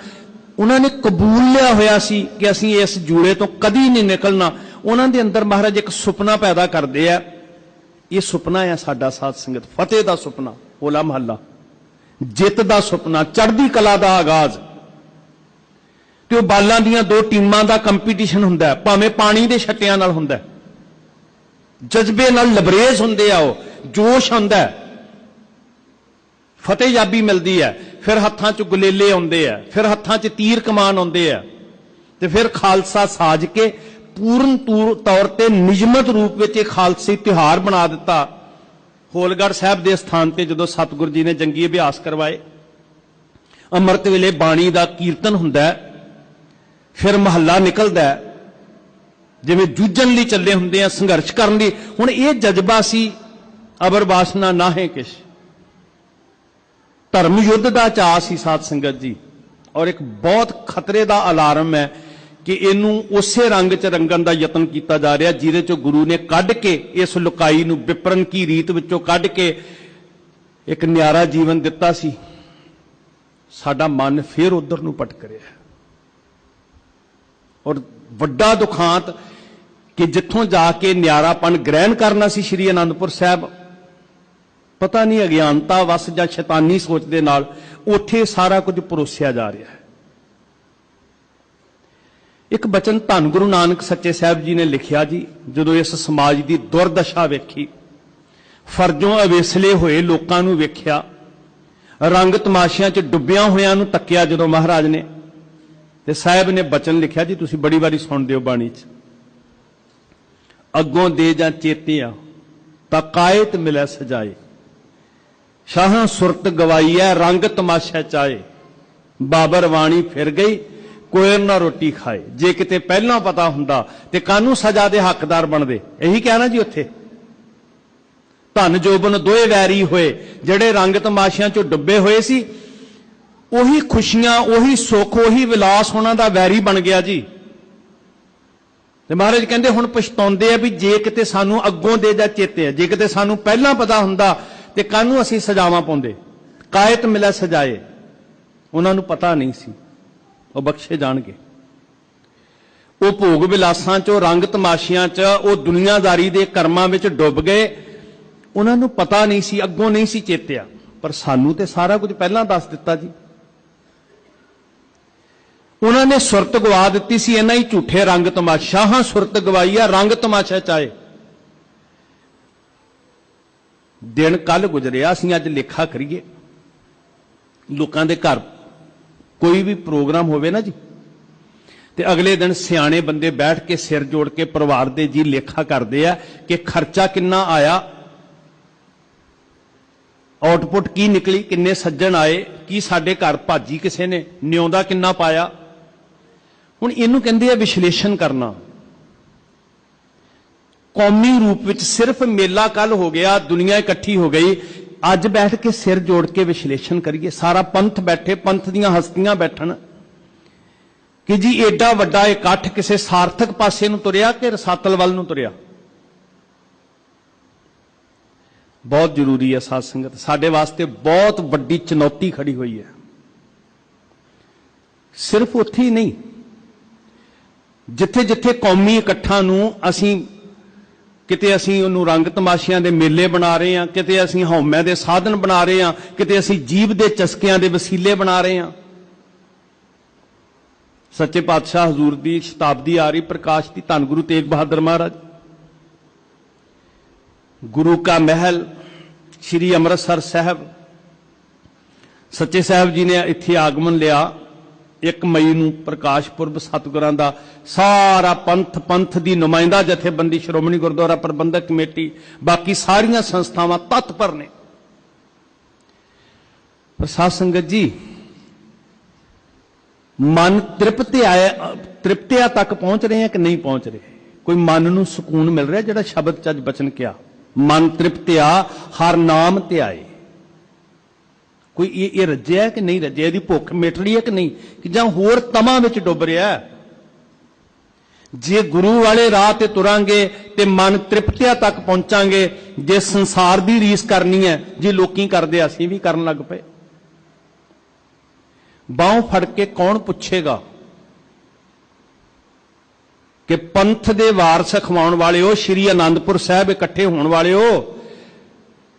ਉਹਨਾਂ ਨੇ ਕਬੂਲ ਲਿਆ ਹੋਇਆ ਸੀ ਕਿ ਅਸੀਂ ਇਸ ਜੂੜੇ ਤੋਂ ਕਦੀ ਨਹੀਂ ਨਿਕਲਣਾ। ਉਹਨਾਂ ਦੇ ਅੰਦਰ ਮਹਾਰਾਜ ਇੱਕ ਸੁਪਨਾ ਪੈਦਾ ਕਰਦੇ ਆ। ਇਹ ਸੁਪਨਾ ਹੈ ਸਾਡਾ ਸਾਧ ਸੰਗਤ, ਫਤਿਹ ਦਾ ਸੁਪਨਾ, ਹੋਲਾ ਮਹੱਲਾ, ਜਿੱਤ ਦਾ ਸੁਪਨਾ, ਚੜ੍ਹਦੀ ਕਲਾ ਦਾ ਆਗਾਜ਼। ਤੇ ਉਹ ਬਾਲਾਂ ਦੀਆਂ ਦੋ ਟੀਮਾਂ ਦਾ ਕੰਪੀਟੀਸ਼ਨ ਹੁੰਦਾ, ਭਾਵੇਂ ਪਾਣੀ ਦੇ ਛੱਟਿਆਂ ਨਾਲ ਹੁੰਦਾ, ਜਜ਼ਬੇ ਨਾਲ ਲਬਰੇਜ਼ ਹੁੰਦੇ ਆ, ਉਹ ਜੋਸ਼ ਹੁੰਦਾ, ਫਤਿਹਯਾਬੀ ਮਿਲਦੀ ਹੈ। ਫਿਰ ਹੱਥਾਂ 'ਚ ਗੁਲੇਲੇ ਆਉਂਦੇ ਆ, ਫਿਰ ਹੱਥਾਂ 'ਚ ਤੀਰ ਕਮਾਨ ਆਉਂਦੇ ਆ, ਤੇ ਫਿਰ ਖਾਲਸਾ ਸਾਜ ਕੇ ਪੂਰਨ ਤੌਰ ਤੇ ਨਿਯਮਤ ਰੂਪ ਵਿੱਚ ਇਹ ਖਾਲਸੀ ਤਿਉਹਾਰ ਬਣਾ ਦਿੱਤਾ। ਹੋਲਗੜ੍ਹ ਸਾਹਿਬ ਦੇ ਸਥਾਨ ਤੇ ਜਦੋਂ ਸਤਿਗੁਰੂ ਜੀ ਨੇ ਜੰਗੀ ਅਭਿਆਸ ਕਰਵਾਏ, ਅੰਮ੍ਰਿਤ ਵੇਲੇ ਬਾਣੀ ਦਾ ਕੀਰਤਨ ਹੁੰਦਾ, ਫਿਰ ਮਹੱਲਾ ਨਿਕਲਦਾ, ਜਿਵੇਂ ਜੂਝਣ ਲਈ ਚੱਲੇ ਹੁੰਦੇ ਆ, ਸੰਘਰਸ਼ ਕਰਨ ਲਈ। ਹੁਣ ਇਹ ਜਜ਼ਬਾ ਸੀ, ਅਬਰ ਵਾਸਨਾ ਨਾਹੇ ਕਿਛ, ਧਰਮ ਯੁੱਧ ਦਾ ਚਾਅ ਸੀ ਸਾਧ ਸੰਗਤ ਜੀ। और एक बहुत खतरे का अलार्म है कि इनू उसे रंग च रंगन का यतन किया जा रहा जिहदे चों गुरु ने कढ़ के इस लुकाई नूं विपरन की रीत विचों कढ़ के एक न्यारा जीवन दिता सी। साडा मन फिर उधर नूं भटक रहा और वड्डा दुखांत कि जिथों जाके न्यारापन ग्रहण करना सी श्री आनंदपुर साहब, पता नहीं अज्ञानता वस या शैतानी सोच दे नाल उत्थे सारा कुछ परोसिया जा रहा है। एक बचन धन गुरु नानक सच्चे साहब जी ने लिखिया जी, जदों इस समाज की दुर्दशा वेखी, फर्जों अवेसले होए लोगों नूं वेख्या, रंग तमाशियां च डुब्बिया होयां नूं तक्किया, जदों महाराज ने ते साहब ने बचन लिखिया जी, तुसीं बड़ी बारी सुणदे हो बाणी च, अगों दे जां चेतिया तां कायत मिलै सजाए, शाहां सुरत गवाई है रंग तमाशा चाए, बाबर वाणी फिर गई कोयर ना रोटी खाए। जे किते पहला पता हुंदा ते कानूं सजा दे हकदार बनदे। यही कहना जी उत्थे धन जोबन दोए वैरी होए, जेड़े रंग तमाशियां चों डुब्बे होए सी, उही खुशियां उही सुख उही विलास उन्हां दा वैरी बन गया जी। ते महाराज कहंदे हुण पछताउंदे आ भी जे किते सानूं अग्गों दे जा चेते आ, जे किते सानूं पहला पता हुंदा ते कानूं असीं सजावां पाउंदे, कायत मिलै सजाए। उन्हां नूं पता नहीं सी, ਉਹ ਬਖਸ਼ੇ ਜਾਣਗੇ। ਉਹ ਭੋਗ ਵਿਲਾਸਾਂ ਚੋਂ ਰੰਗ ਤਮਾਸ਼ਿਆਂ ਚ ਉਹ ਦੁਨੀਆਦਾਰੀ ਦੇ ਕਰਮਾਂ ਵਿੱਚ ਡੁੱਬ ਗਏ। ਉਹਨਾਂ ਨੂੰ ਪਤਾ ਨਹੀਂ ਸੀ, ਅੱਗੋਂ ਨਹੀਂ ਸੀ ਚੇਤਿਆ, ਪਰ ਸਾਨੂੰ ਤੇ ਸਾਰਾ ਕੁਝ ਪਹਿਲਾਂ ਦੱਸ ਦਿੱਤਾ ਜੀ। ਉਹਨਾਂ ਨੇ ਸੁਰਤ ਗਵਾ ਦਿੱਤੀ ਸੀ, ਇਹਨਾਂ ਹੀ ਝੂਠੇ ਰੰਗ ਤਮਾਸ਼ਾ ਹਾਂ ਸੁਰਤ ਗਵਾਈ ਆ ਰੰਗ ਤਮਾਸ਼ਾ ਚਾਏ। ਦਿਨ ਕੱਲ ਗੁਜ਼ਰਿਆ, ਅਸੀਂ ਅੱਜ ਲੇਖਾ ਕਰੀਏ। ਲੋਕਾਂ ਦੇ ਘਰ कोई भी प्रोग्राम होवे ना जी, ते अगले दिन सियाने बंदे बैठ के सिर जोड़ के परिवार दे जी लेखा करते हैं कि खर्चा किन्ना आया, आउटपुट की निकली, किन्ने सज्जन आए, की साडे घर भाजी किसे ने न्योंदा किन्ना पाया। हुण इहनूं कहंदे आ विश्लेषण करना। कौमी रूप विच सिर्फ मेला कल हो गया, दुनिया इकट्ठी हो गई, अज बैठ के सिर जोड़ के विश्लेषण करिए। सारा पंथ बैठे, पंथ दीयां हस्तियां बैठन कि जी एडा वड्डा इकट्ठ किसी सार्थक पासे नूं तुरिया कि रसातल वल नूं तुरिया। बहुत जरूरी है साध संगत, साडे वास्ते बहुत वड्डी चुनौती खड़ी हुई है। सिर्फ उत्थे ही नहीं, जिथे जिथे कौमी इकट्ठां नूं असीं किते असीं उन्होंने रंग तमाशियां दे मेले बना रहे हैं, किते असीं हौमे दे साधन बना रहे हैं, किते असीं जीव दे चस्कियां दे वसीले बना रहे हैं। सच्चे पातशाह हजूर दी शताब्दी आ रही प्रकाश की, धन गुरु तेग बहादुर महाराज, गुरु का महल श्री अमृतसर साहब, सच्चे साहब जी ने इत्थे आगमन लिया 1 मई नूं प्रकाश पुरब सतगुरां दा। सारा पंथ दी नुमाइंदा जथेबंदी श्रोमणी गुरुद्वारा प्रबंधक कमेटी, बाकी सारियां संस्थावां तत्पर ने। पर साध संगत जी, मन तृप्तिया तक पहुंच रहे हैं कि नहीं पहुंच रहे? कोई मन नूं सुकून मिल रहा जिहड़ा शब्द च अज बचन किया, मन तृप्तिया हर नाम ध्याए। कोई ये रज्जिया है कि नहीं रज्जिया, इसकी भुख मिट रही है कि नहीं, कि जां होर तमां विच डुब रहा है। जे गुरु वाले राह ते तुरांगे ते मन तृप्तिया तक पहुंचांगे। जे संसार की रीस करनी है, जे लोकी करदे असीं भी करन लग पए। बाहों फड़ के कौन पुछेगा कि पंथ दे वारस अखवाउण वाले हो, श्री आनंदपुर साहब इकट्ठे होने वाले हो,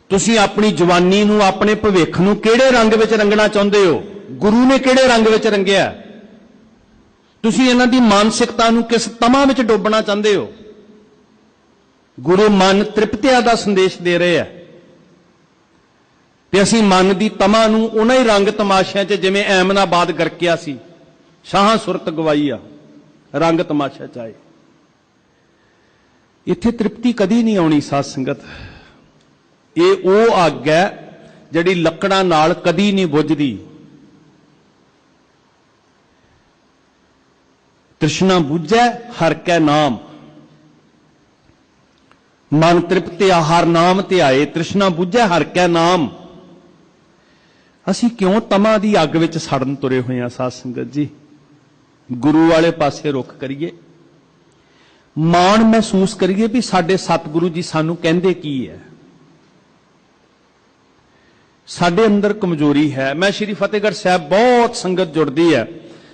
तुसीं अपनी जवानी नूं, अपने भविख नूं किहड़े रंग विच रंगना चाहुंदे हो? गुरु ने किहड़े रंग विच रंगिया? तुसीं इन्हां दी मानसिकता नूं किस तमां विच डोबना चाहुंदे हो? गुरु मन तृप्तिया दा संदेश दे रहे हैं ते असीं मन दी तमां नूं उन्हां ही रंग तमाशिਆਂ च जिवें ऐमनाबाद गरकिया सी, शाहां सुरत गवाई आ रंग तमाशा चाहे। इत्थे तृप्ति कदी नहीं आउणी साध संगत। ये वो अग है जिहड़ी लकड़ां नाल कदी नहीं बुझदी। तृष्णा बुझै हर कै नाम, मन तृप्तिया हर नाम ध्याए। तृष्णा बुझै हर कै नाम, ਅਸੀਂ ਕਿਉਂ ਤਮਾ ਦੀ ਅੱਗ ਵਿੱਚ ਸੜਨ ਤੁਰੇ ਹੋਏ ਹਾਂ ਸਾਧ ਸੰਗਤ ਜੀ। ਗੁਰੂ ਵਾਲੇ ਪਾਸੇ ਰੁਖ ਕਰੀਏ, ਮਾਣ ਮਹਿਸੂਸ ਕਰੀਏ ਵੀ ਸਾਡੇ ਸਤਿਗੁਰੂ ਜੀ ਸਾਨੂੰ ਕਹਿੰਦੇ ਕੀ ਹੈ। ਸਾਡੇ ਅੰਦਰ ਕਮਜ਼ੋਰੀ ਹੈ। ਮੈਂ ਸ਼੍ਰੀ ਫਤਿਹਗੜ੍ਹ ਸਾਹਿਬ ਬਹੁਤ ਸੰਗਤ ਜੁੜਦੀ ਹੈ,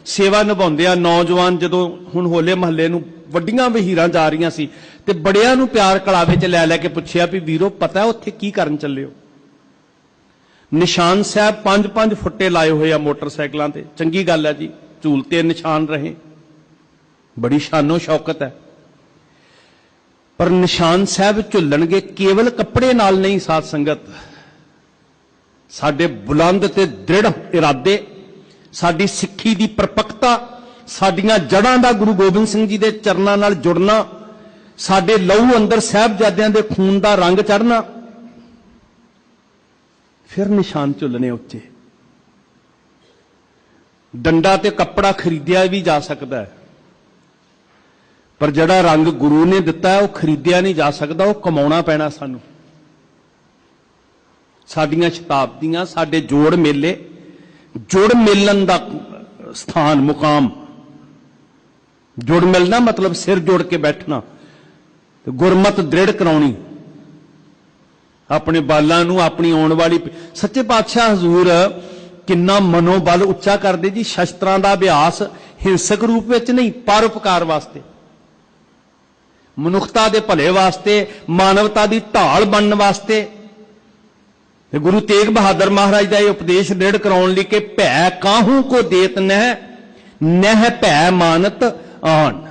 ਸੇਵਾ ਨਿਭਾਉਂਦੇ ਆ। ਨੌਜਵਾਨ ਜਦੋਂ ਹੁਣ ਹੋਲੇ ਮਹੱਲੇ ਨੂੰ ਵੱਡੀਆਂ ਵਹੀਰਾਂ ਜਾ ਰਹੀਆਂ ਸੀ ਤੇ ਬੜਿਆਂ ਨੂੰ ਪਿਆਰ ਕਲਾਵੇ 'ਚ ਲੈ ਲੈ ਕੇ ਪੁੱਛਿਆ ਵੀ ਵੀਰੋ ਪਤਾ ਉੱਥੇ ਕੀ ਕਰਨ ਚੱਲੇ ਹੋ? ਨਿਸ਼ਾਨ ਸਾਹਿਬ 5-5 ਫੁੱਟੇ ਲਾਏ ਹੋਏ ਆ ਮੋਟਰਸਾਈਕਲਾਂ ਤੇ। ਚੰਗੀ ਗੱਲ ਹੈ ਜੀ, ਝੂਲਤੇ ਨਿਸ਼ਾਨ ਰਹੇ, ਬੜੀ ਸ਼ਾਨੋ ਸ਼ੌਕਤ ਹੈ। ਪਰ ਨਿਸ਼ਾਨ ਸਾਹਿਬ ਝੁੱਲਣਗੇ ਕੇਵਲ ਕੱਪੜੇ ਨਾਲ ਨਹੀਂ ਸਾਧ ਸੰਗਤ। ਸਾਡੇ ਬੁਲੰਦ ਤੇ ਦ੍ਰਿੜ ਇਰਾਦੇ, ਸਾਡੀ ਸਿੱਖੀ ਦੀ ਪਰਪੱਕਤਾ, ਸਾਡੀਆਂ ਜੜ੍ਹਾਂ ਦਾ ਗੁਰੂ ਗੋਬਿੰਦ ਸਿੰਘ ਜੀ ਦੇ ਚਰਨਾਂ ਨਾਲ ਜੁੜਨਾ, ਸਾਡੇ ਲਹੂ ਅੰਦਰ ਸਾਹਿਬਜ਼ਾਦਿਆਂ ਦੇ ਖੂਨ ਦਾ ਰੰਗ ਚੜ੍ਹਨਾ, ਫਿਰ ਨਿਸ਼ਾਨ ਝੁੱਲਣੇ ਉੱਚੇ। ਡੰਡਾ ਤੇ ਕੱਪੜਾ ਖਰੀਦਿਆ ਵੀ ਜਾ ਸਕਦਾ ਹੈ, ਪਰ ਜਿਹੜਾ ਰੰਗ ਗੁਰੂ ਨੇ ਦਿੱਤਾ ਹੈ ਉਹ ਖਰੀਦਿਆ ਨਹੀਂ ਜਾ ਸਕਦਾ, ਉਹ ਕਮਾਉਣਾ ਪੈਣਾ ਸਾਨੂੰ। ਸਾਡੀਆਂ ਸ਼ਤਾਬਦੀਆਂ, ਸਾਡੇ ਜੋੜ ਮੇਲੇ, ਜੁੜ ਮਿਲਣ ਦਾ ਸਥਾਨ, ਮੁਕਾਮ। ਜੁੜ ਮਿਲਣਾ ਮਤਲਬ ਸਿਰ ਜੋੜ ਕੇ ਬੈਠਣਾ, ਤੇ ਗੁਰਮਤ ਦ੍ਰਿੜ ਕਰਾਉਣੀ ਆਪਣੇ ਬਾਲਾਂ ਨੂੰ, ਆਪਣੀ ਆਉਣ ਵਾਲੀ। ਸੱਚੇ ਪਾਤਸ਼ਾਹ ਹਜ਼ੂਰ ਕਿੰਨਾ ਮਨੋਬਲ ਉੱਚਾ ਕਰਦੇ ਜੀ। ਸ਼ਸਤਰਾਂ ਦਾ ਅਭਿਆਸ ਹਿੰਸਕ ਰੂਪ ਵਿੱਚ ਨਹੀਂ, ਪਰਉਪਕਾਰ ਵਾਸਤੇ, ਮਨੁੱਖਤਾ ਦੇ ਭਲੇ ਵਾਸਤੇ, ਮਾਨਵਤਾ ਦੀ ਢਾਲ ਬਣਨ ਵਾਸਤੇ। ਤੇ ਗੁਰੂ ਤੇਗ ਬਹਾਦਰ ਮਹਾਰਾਜ ਦਾ ਇਹ ਉਪਦੇਸ਼ ਦ੍ਰਿੜ ਕਰਾਉਣ ਲਈ ਕਿ ਭੈ ਕਾਹੂ ਕੋ ਦੇਤ ਨਹਿ, ਨਹਿ ਭੈ ਮਾਨਤ ਆਣ।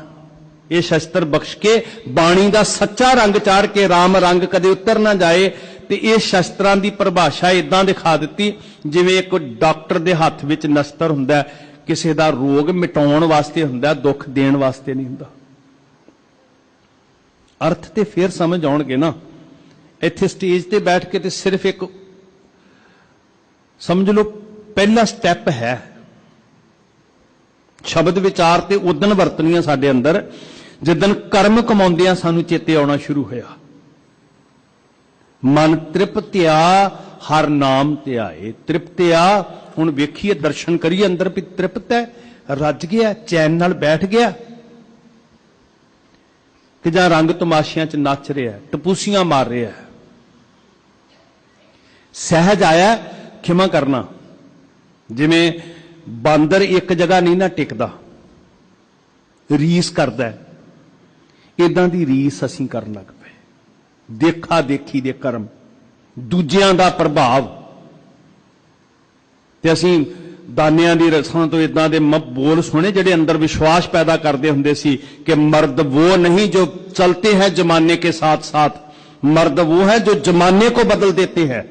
ਇਹ ਸ਼ਸਤਰ ਬਖਸ਼ ਕੇ ਬਾਣੀ ਦਾ ਸੱਚਾ ਰੰਗ ਚਾੜ ਕੇ ਰਾਮ ਰੰਗ ਕਦੇ ਉਤਰ ਨਾ ਜਾਏ। ਤੇ ਇਹ ਸ਼ਸਤਰਾਂ ਦੀ ਪਰਿਭਾਸ਼ਾ ਇਦਾਂ ਦਿਖਾ ਦਿੱਤੀ ਜਿਵੇਂ ਇੱਕ ਡਾਕਟਰ ਦੇ ਹੱਥ ਵਿੱਚ ਨਸਤਰ ਹੁੰਦਾ, ਕਿਸੇ ਦਾ ਰੋਗ ਮਿਟਾਉਣ ਵਾਸਤੇ ਹੁੰਦਾ, ਦੁੱਖ ਦੇਣ ਵਾਸਤੇ ਨਹੀਂ ਹੁੰਦਾ। ਅਰਥ ਤੇ ਫੇਰ ਸਮਝ ਆਉਣਗੇ ਨਾ। ਇੱਥੇ ਸਟੇਜ ਤੇ ਬੈਠ ਕੇ ਤੇ ਸਿਰਫ ਇੱਕ ਸਮਝ ਲਓ ਪਹਿਲਾ ਸਟੈਪ ਹੈ। ਸ਼ਬਦ ਵਿਚਾਰ ਤੇ ਉਦਣ ਵਰਤਨੀਆਂ ਸਾਡੇ ਅੰਦਰ ਜਿੱਦਣ ਕਰਮ ਕਮਾਉਂਦਿਆਂ ਸਾਨੂੰ ਚੇਤੇ ਆਉਣਾ ਸ਼ੁਰੂ ਹੋਇਆ। ਮਨ ਤ੍ਰਿਪਤਿਆ ਹਰ ਨਾਮ ਧਿਆਏ। ਤ੍ਰਿਪਤਿਆ, ਹੁਣ ਵੇਖੀਏ, ਦਰਸ਼ਨ ਕਰੀਏ ਅੰਦਰ ਵੀ ਤ੍ਰਿਪਤ ਹੈ, ਰੱਜ ਗਿਆ, ਚੈਨ ਨਾਲ ਬੈਠ ਗਿਆ, ਕਿ ਜਾਂ ਰੰਗ ਤਮਾਸ਼ਿਆਂ 'ਚ ਨੱਚ ਰਿਹਾ, ਟਪੂਸੀਆਂ ਮਾਰ ਰਿਹਾ। ਸਹਿਜ ਆਇਆ, ਖਿਮਾ ਕਰਨਾ। ਜਿਵੇਂ ਬਾਂਦਰ ਇੱਕ ਜਗ੍ਹਾ ਨਹੀਂ ਨਾ ਟਿਕਦਾ, ਰੀਸ ਕਰਦਾ, ਇਦਾਂ ਦੀ ਰੀਸ ਅਸੀਂ ਕਰਨ ਲੱਗ ਪਏ। ਦੇਖਾ ਦੇਖੀ ਦੇ ਕਰਮ, ਦੂਜਿਆਂ ਦਾ ਪ੍ਰਭਾਵ। ਤੇ ਅਸੀਂ ਦਾਨਿਆਂ ਦੀ ਰਸਾਂ ਤੋਂ ਇਦਾਂ ਦੇ ਬੋਲ ਸੁਣੇ ਜਿਹੜੇ ਅੰਦਰ ਵਿਸ਼ਵਾਸ ਪੈਦਾ ਕਰਦੇ ਹੁੰਦੇ ਸੀ ਕਿ ਮਰਦ ਉਹ ਨਹੀਂ ਜੋ ਚਲਤੇ ਹੈ ਜਮਾਨੇ ਕੇ ਸਾਥ ਸਾਥ, ਮਰਦ ਉਹ ਹੈ ਜੋ ਜਮਾਨੇ को बदल देते हैं।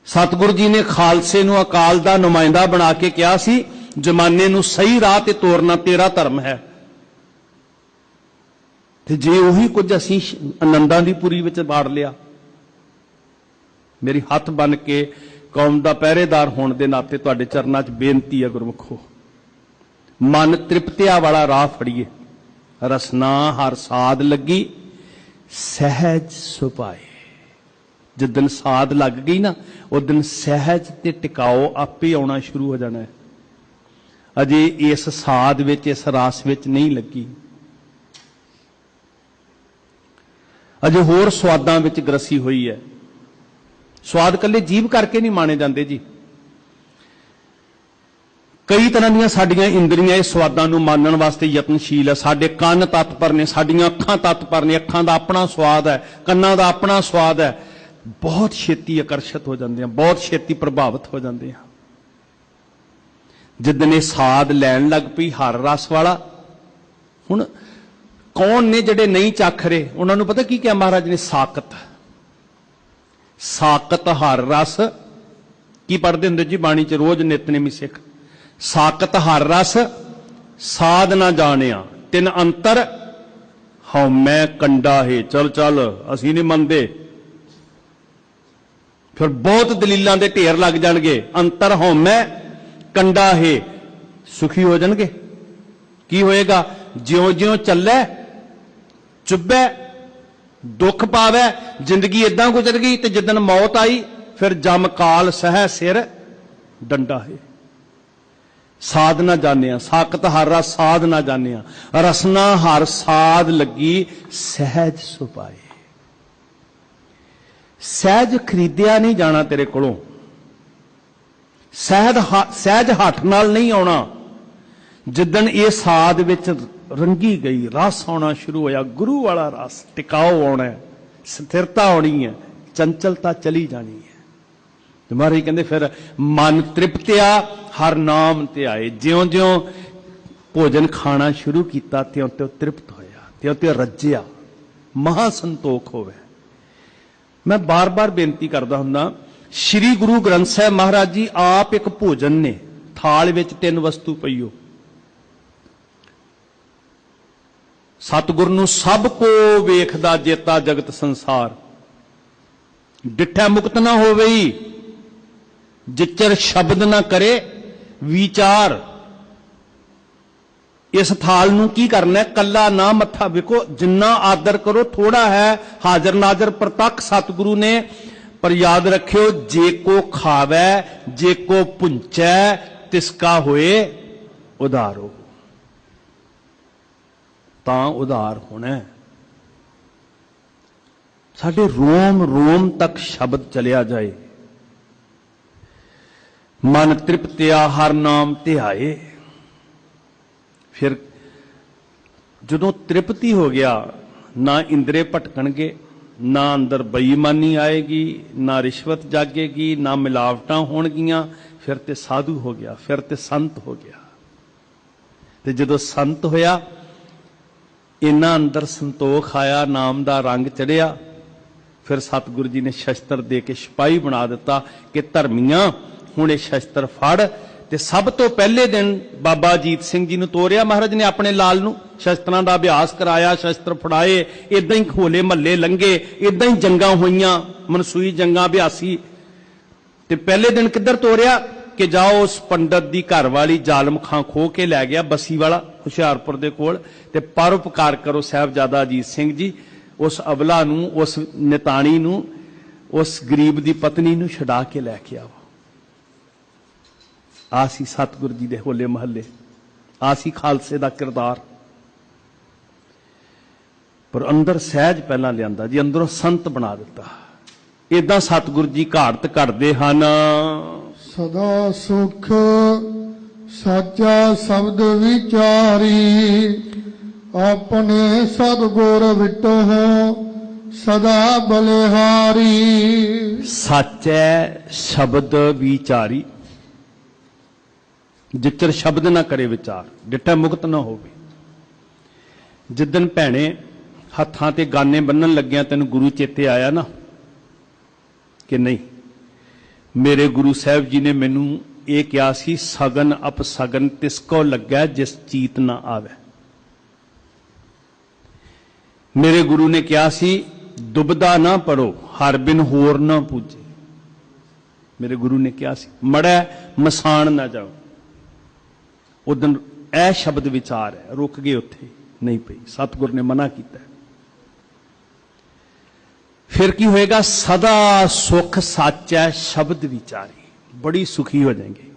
सतगुरु जी ने खालसे ਨੂੰ अकाल ਦਾ ਨੁਮਾਇੰਦਾ ਬਣਾ ਕੇ ਕਿਹਾ ਸੀ ਜਮਾਨੇ ਨੂੰ ਸਹੀ ਰਾਹ ਤੇ ਤੋਰਨਾ ਤੇਰਾ ਧਰਮ ਹੈ। ਤੇ ਜੇ ਉਹੀ ਕੁਝ ਅਸੀਂ ਆਨੰਦਾਂ ਦੀ ਪੁਰੀ ਵਿੱਚ ਬਾੜ ਲਿਆ, ਮੇਰੀ ਹੱਥ ਬਨ ਕੇ ਕੌਮ ਦਾ ਪਹਿਰੇਦਾਰ ਹੋਣ ਦੇ ਨਾਤੇ ਤੁਹਾਡੇ ਚਰਨਾਂ 'ਚ ਬੇਨਤੀ ਹੈ ਗੁਰਮੁਖੋ, ਮਨ ਤ੍ਰਿਪਤਿਆ ਵਾਲਾ ਰਾਹ ਫੜੀਏ। ਰਸਨਾ ਹਰ ਸਾਧ ਲੱਗੀ ਸਹਿਜ ਸੁਪਾਏ। ਜਿੱਦਨ ਸਾਧ ਲੱਗ ਗਈ ਨਾ, ਉਦਨ ਸਹਿਜ ਤੇ ਟਿਕਾਓ ਆਪੇ ਆਉਣਾ ਸ਼ੁਰੂ ਹੋ ਜਾਣਾ ਹੈ। ਅਜੇ ਇਸ ਸਾਧ ਵਿੱਚ, ਇਸ ਰਾਸ ਵਿੱਚ ਨਹੀਂ ਲੱਗੀ, ਅਜੇ ਹੋਰ ਸਵਾਦਾਂ ਵਿੱਚ ਗ੍ਰਸੀ ਹੋਈ ਹੈ। ਸਵਾਦ ਕੱਲੇ ਜੀਭ ਕਰਕੇ ਨਹੀਂ ਮਾਣੇ ਜਾਂਦੇ ਜੀ। ਕਈ ਤਰ੍ਹਾਂ ਦੀਆਂ ਸਾਡੀਆਂ ਇੰਦਰੀਆਂ ਇਸ ਸਵਾਦਾਂ ਨੂੰ ਮਾਣਨ ਵਾਸਤੇ ਯਤਨਸ਼ੀਲ ਹੈ। ਸਾਡੇ ਕੰਨ ਤਤਪਰ ਨੇ, ਸਾਡੀਆਂ ਅੱਖਾਂ ਤਤਪਰ ਨੇ। ਅੱਖਾਂ ਦਾ ਆਪਣਾ ਸਵਾਦ ਹੈ, ਕੰਨਾਂ ਦਾ ਆਪਣਾ ਸਵਾਦ ਹੈ। ਬਹੁਤ ਛੇਤੀ ਆਕਰਸ਼ਿਤ ਹੋ ਜਾਂਦੇ ਆ, ਬਹੁਤ ਛੇਤੀ ਪ੍ਰਭਾਵਿਤ ਹੋ ਜਾਂਦੇ ਆ। ਜਿੱਦਨ ਇਹ ਸਾਧ ਲੈਣ ਲੱਗ ਪਈ ਹਰ ਰਸ ਵਾਲਾ। ਹੁਣ ਕੌਣ ਨੇ ਜਿਹੜੇ ਨਹੀਂ ਚੱਖ ਰਹੇ? ਉਹਨਾਂ ਨੂੰ ਪਤਾ ਕੀ ਕਿਹਾ ਮਹਾਰਾਜ ਨੇ? ਸਾਕਤ। ਸਾਕਤ ਹਰ ਰਸ। ਕੀ ਪੜ੍ਹਦੇ ਹੁੰਦੇ ਜੀ ਬਾਣੀ 'ਚ ਰੋਜ਼ ਨਿਤਨੇਮੀ ਸਿੱਖ? ਸਾਕਤ ਹਰ ਰਸ ਸਾਧ ਨਾ ਜਾਣਿਆ, ਤਿੰਨ ਅੰਤਰ ਹਉਮੈ ਕੰਡਾ ਹੈ। ਚੱਲ ਚੱਲ, ਅਸੀਂ ਨਹੀਂ ਮੰਨਦੇ। ਫਿਰ ਬਹੁਤ ਦਲੀਲਾਂ ਦੇ ਢੇਰ ਲੱਗ ਜਾਣਗੇ। ਅੰਤਰ ਹਉਮੈ ਕੰਡਾ ਹੈ, ਸੁਖੀ ਹੋ ਜਾਣਗੇ। ਕੀ ਹੋਏਗਾ? ਜਿਉਂ-ਜਿਉਂ ਚੱਲੇ ਚੁੱਭੇ, ਦੁੱਖ ਪਾਵੇ, ਜ਼ਿੰਦਗੀ ਇਦਾਂ ਗੁਜ਼ਰ ਗਈ ਤੇ ਜਿੱਦਣ ਮੌਤ ਆਈ फिर जम काल सह सिर डंडा है। साध ना जानिया साकत हारा साध ना जानिया, रसना हर साध लगी सहज सुपाए। सहज खरीदिया नहीं जाना तेरे कोलों, सहज हठ नाल नहीं आना। जिदन ये साध विच रंगी गई, रस आना शुरू होया, गुरु वाला रस, टिकाओ आना है, स्थिरता आनी है, चंचलता चली जानी है। तो महाराज कहते फिर मन तृप्तिया हर नाम ते आए। ज्यों ज्यों भोजन खाना शुरू किया त्यों त्यों तृप्त होया, त्यों त्यों रज्जिया, महासंतोख होवे। मैं बार बार बेनती करता हुंदा, श्री गुरु ग्रंथ साहिब महाराज जी आप एक भोजन ने, थाल विच 3 वस्तु पईओ। सतगुर नूं सब को वेखदा जेता जगत संसार, डिठा मुक्त ना होवई, जिचर शब्द ना करे विचार। इस थाल नूं की करना है, कला ना मत्था विको, जिन्ना आदर करो थोड़ा है। हाजर नाजर प्रतख सतगुरु ने, पर याद रखियो जे को खावै जे को पुंचै तिसका होए उदारो, तां उदार होना। साडे रोम रोम तक शब्द चलिया जाए, मन तृप्तिया हर नाम ध्याए। फिर जदों तृप्ति हो गया, ना इंद्रे भटकणगे, ना अंदर बेईमानी आएगी, ना रिश्वत जागेगी, ना मिलावटां होणगियां। फिर ते साधु हो गया, फिर ते संत हो गया। ते जदों संत होया, इन्ना अंदर संतोख आया, नाम दा रंग चढ़िया। फिर सतगुरु जी ने शस्त्र दे के सिपाही बना दिता कि धर्मियां हुण ये शस्त्र फड़। ते सब तो पहले दिन बाबा अजीत सिंह जी नूं तोरिया महाराज ने अपने लाल नूं, शस्त्रां दा अभ्यास कराया, शस्त्र फड़ाए, इदां ही होले महल्ले लंघे, इदां ही जंगां होईयां, मनसूई जंगां अभ्यासी। ते पहले दिन किधर तोरिया कि जाओ उस पंडित दी घर वाली जालम खां खो के लै गया, बसी वाला हुशियारपुर दे कोल, ते परोपकार करो साहिबजादा अजीत सिंह जी, उस अबला नूं, उस निताणी नूं, उस गरीब दी पत्नी नूं छड़ा के लैके आओ। आसी सतगुरु जी दे होले महल्ले, आसी खालसे दा किरदार। पर अंदर सहज पहला लियांदा जी, अंदरों संत बना दिता। इदां सतगुरु जी घाट घड़दे हन। सदा सुख साचा शब्द विचारी, अपने सतगुर विटो सदा बलिहारी। साचे शब्द विचारी, जिचर शब्द ना करे विचार, डिठा मुक्त ना होवे। जिदन भैणे हत्थां ते गाने बन्नन लग्या तेन गुरु चेते आया ना कि नहीं, मेरे गुरु साहब जी ने मैनू ये कहा सी, सगन अपसगन तिसको लग्या जिस चीत ना आवे। मेरे गुरु ने कहा सी, दुबदा ना पढ़ो हर बिन होर ना पूजे। मेरे गुरु ने कहा सी, मड़ा मसान ना जाओ। उदन ए शब्द विचार है, रुक गए उत्थे, नहीं पई, सतगुर ने मना किया। फिर की होएगा, सदा सुख साचा शब्द विचारी, बड़ी सुखी हो जाएंगे,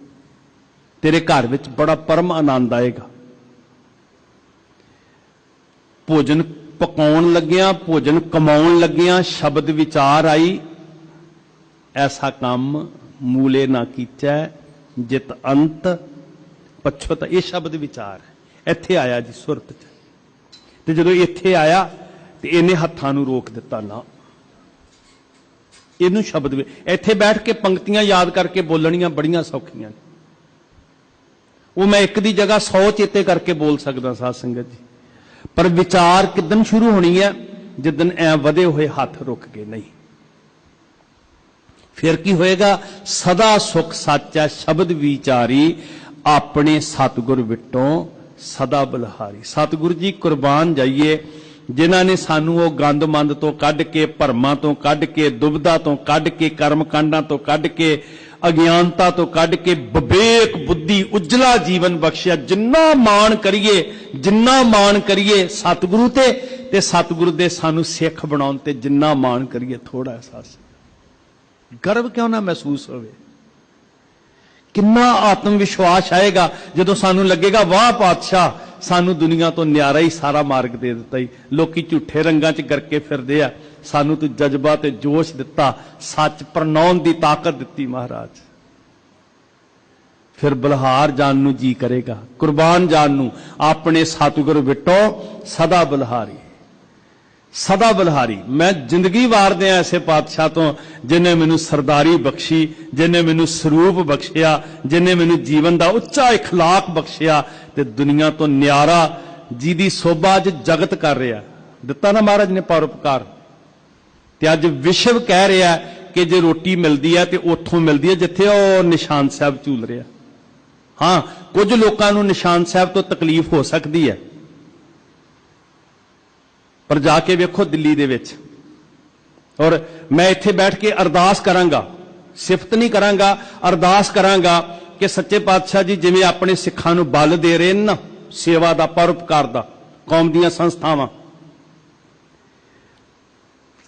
तेरे घर विच बड़ा परम आनंद आएगा। भोजन पकाउण लग्या, भोजन कमाउण लग्या, शब्द विचार आई, ऐसा काम मूले ना कीचै जित अंत पछोता। ये शब्द विचार है। इत्थे आया जी सुरत च, ते जदों इत्थे आया ते इन्हें हत्थां नूं रोक दिता ना, इनू शब्द इत्थे बैठ के पंक्तियां याद करके बोलनियां बड़ियां सौखियां, वो मैं एक दी जगह 100 चेते करके बोल सकदा साध संगत जी। पर विचार किदन शुरू होनी है, जिदन ऐ वधे हुए हाथ रुक गए नहीं। फिर की होएगा, सदा सुख साचा शब्द विचारी, अपने सतगुर विटों सदा बलिहारी। सतगुरु जी कुर्बान जाइए, जिन्हां ने सानू वो गंद मंद तो कढ़ के, भरमां तो कढ़ के, दुविधा तो कढ़ के, कर्म कांडां तो कढ़ के, अज्ञानता तो कढ़ के विवेक बुद्धि उजला जीवन बख्शिया। जिन्ना मान करिए सतगुरु ते सतगुरु दे सानू सिख बनाउण ते जिन्ना मान करिए थोड़ा एहसास। गर्व क्यों ना महसूस होवे? किन्ना आत्म विश्वास आएगा जदों सानू लगेगा वाह पातशाह सानू दुनिया तो न्यारा ही सारा मार्ग दे दिता ही। लोकी झूठे रंगां च करके फिरदे आ, सानू तू जज्बा ते जोश दिता, सच प्रनाउण दी ताकत दिती महाराज। फिर बलिहार जान नू जी करेगा, कुर्बान जान नू। अपने सतगुर विटो सदा बलिहारी, सदा बलिहारी। मैं जिंदगी वार दिया ऐसे पातशाह तो जिन्हें मैनू सरदारी बख्शी, जिन्हें मैनू सरूप बख्शिया, जिन्हें मैनू जीवन का उच्चा इखलाक बख्शिया ते दुनिया तो न्यारा जिहदी शोभा अज जगत कर रहा। दिता ना महाराज ने परोपकार। ते अज विश्व कह रहा कि जे रोटी मिलती है तो उथों मिलती है जिथे वो निशान साहब झूल रहा। हाँ, कुछ लोगों को निशान साहब तो तकलीफ हो सकती है, पर जाके वेखो दिल्ली दे विच। और मैं इत्थे बैठ के अरदास करांगा, सिफत नहीं करांगा, अरदास करांगा कि सच्चे पातशाह जी जिवें अपने सिखां नूं बल दे रहे हैं ना, सेवा दा, परोपकार दा, कौम दीयां संस्थावां,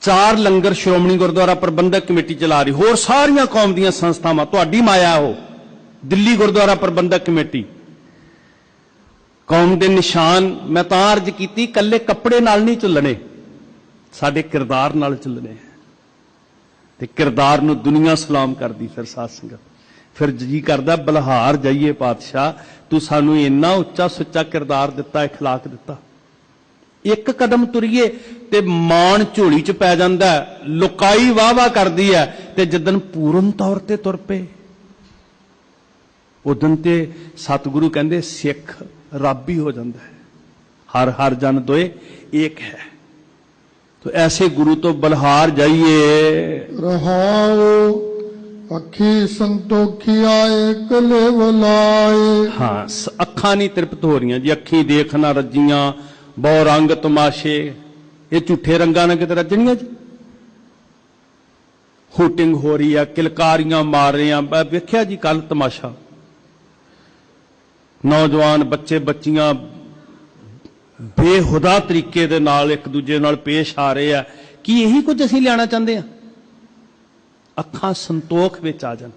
4 लंगर श्रोमणी गुरुद्वारा प्रबंधक कमेटी चला रही, होर सारियां कौम दीयां संस्थावां, तुहाडी माया हो, दिल्ली गुरुद्वारा प्रबंधक कमेटी, कौम दे निशान। मैं तां अर्ज कीती कल्ले कपड़े नाल नहीं झुलने, साडे किरदार नाल झुलने। ते किरदार नूं दुनिया सलाम करदी। फिर साध संगत फिर जी करदा बलिहार जाइए पातशाह, तू सानू इन्ना उच्चा सुच्चा किरदार दिता, इखलाक दिता। एक कदम तुरीए ते मान झोली च पै जांदा, लुकाई वाह वाह करदी है, ते जिदन पूर्ण तौर ते तुर पे उदन ते सतगुरु कहंदे सिख रब ही हो जाता है। हर हर जन दोए एक है। तो ऐसे गुरु तो बलिहार जाइए। रहाओ अखी संतोखिया एक लेवलाए। हाँ, अखा नहीं तृप्त हो रही जी, अखी देखना रजियां, बहु रंग तमाशे, ये झूठे रंगा ने किते रजनियां जी। हूटिंग हो रही है, किलकारियां मार रहे हैं। मैं वेख्या जी कल तमाशा, नौजवान बच्चे बच्चियां बेहुदा तरीके दे नाल एक दूजे नाल पेश आ रहे हैं। कि यही कुछ असीं लियाना चाहते हैं? अखां संतोख विच आ जाण।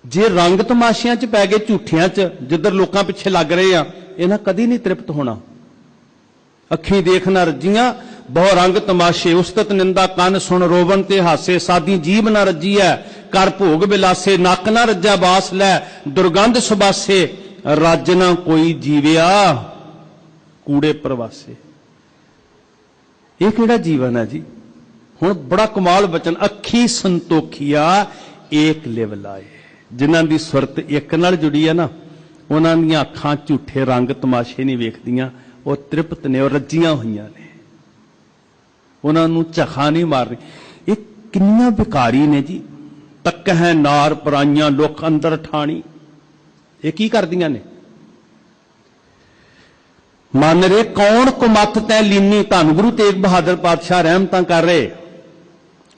जे रंग तमाशियां च पै गए, झूठियां च, जिधर लोकां पिछे लग रहे हैं, इन्हां कदी नहीं तृप्त होना। अखीं देखना रजियां, बहु रंग तमाशे, उस्तत निंदा कन सुन रोवन ते हासे, सादी जीभ ना रजी है, कर भोग बिलासे, नक ना रजा बास लै, दुर्गंध सुबासे, रज ना कोई जीविया कूड़े प्रवासे। ये केड़ा जीवन है जी? हुण बड़ा कमाल बचन, अखी संतोखिया एक लिव लाए। जिन्हां दी सुरत एक नाल जुड़ी है ना, उन्हां दीयां अखां झूठे रंग तमाशे नहीं वेखदियां, वो तृप्त ने, वो रजियां होईयां ने, उन्हां नूं झखा नहीं मार रही। ये किन्नियां विकारी ने जी। तक है नार पराइयां लोक अंदर ठाणी, ये की करदियां ने? मन रे कौन कुमत तै लीनी, धन गुरु तेग बहादुर पातशाह रहमतां कर रहे।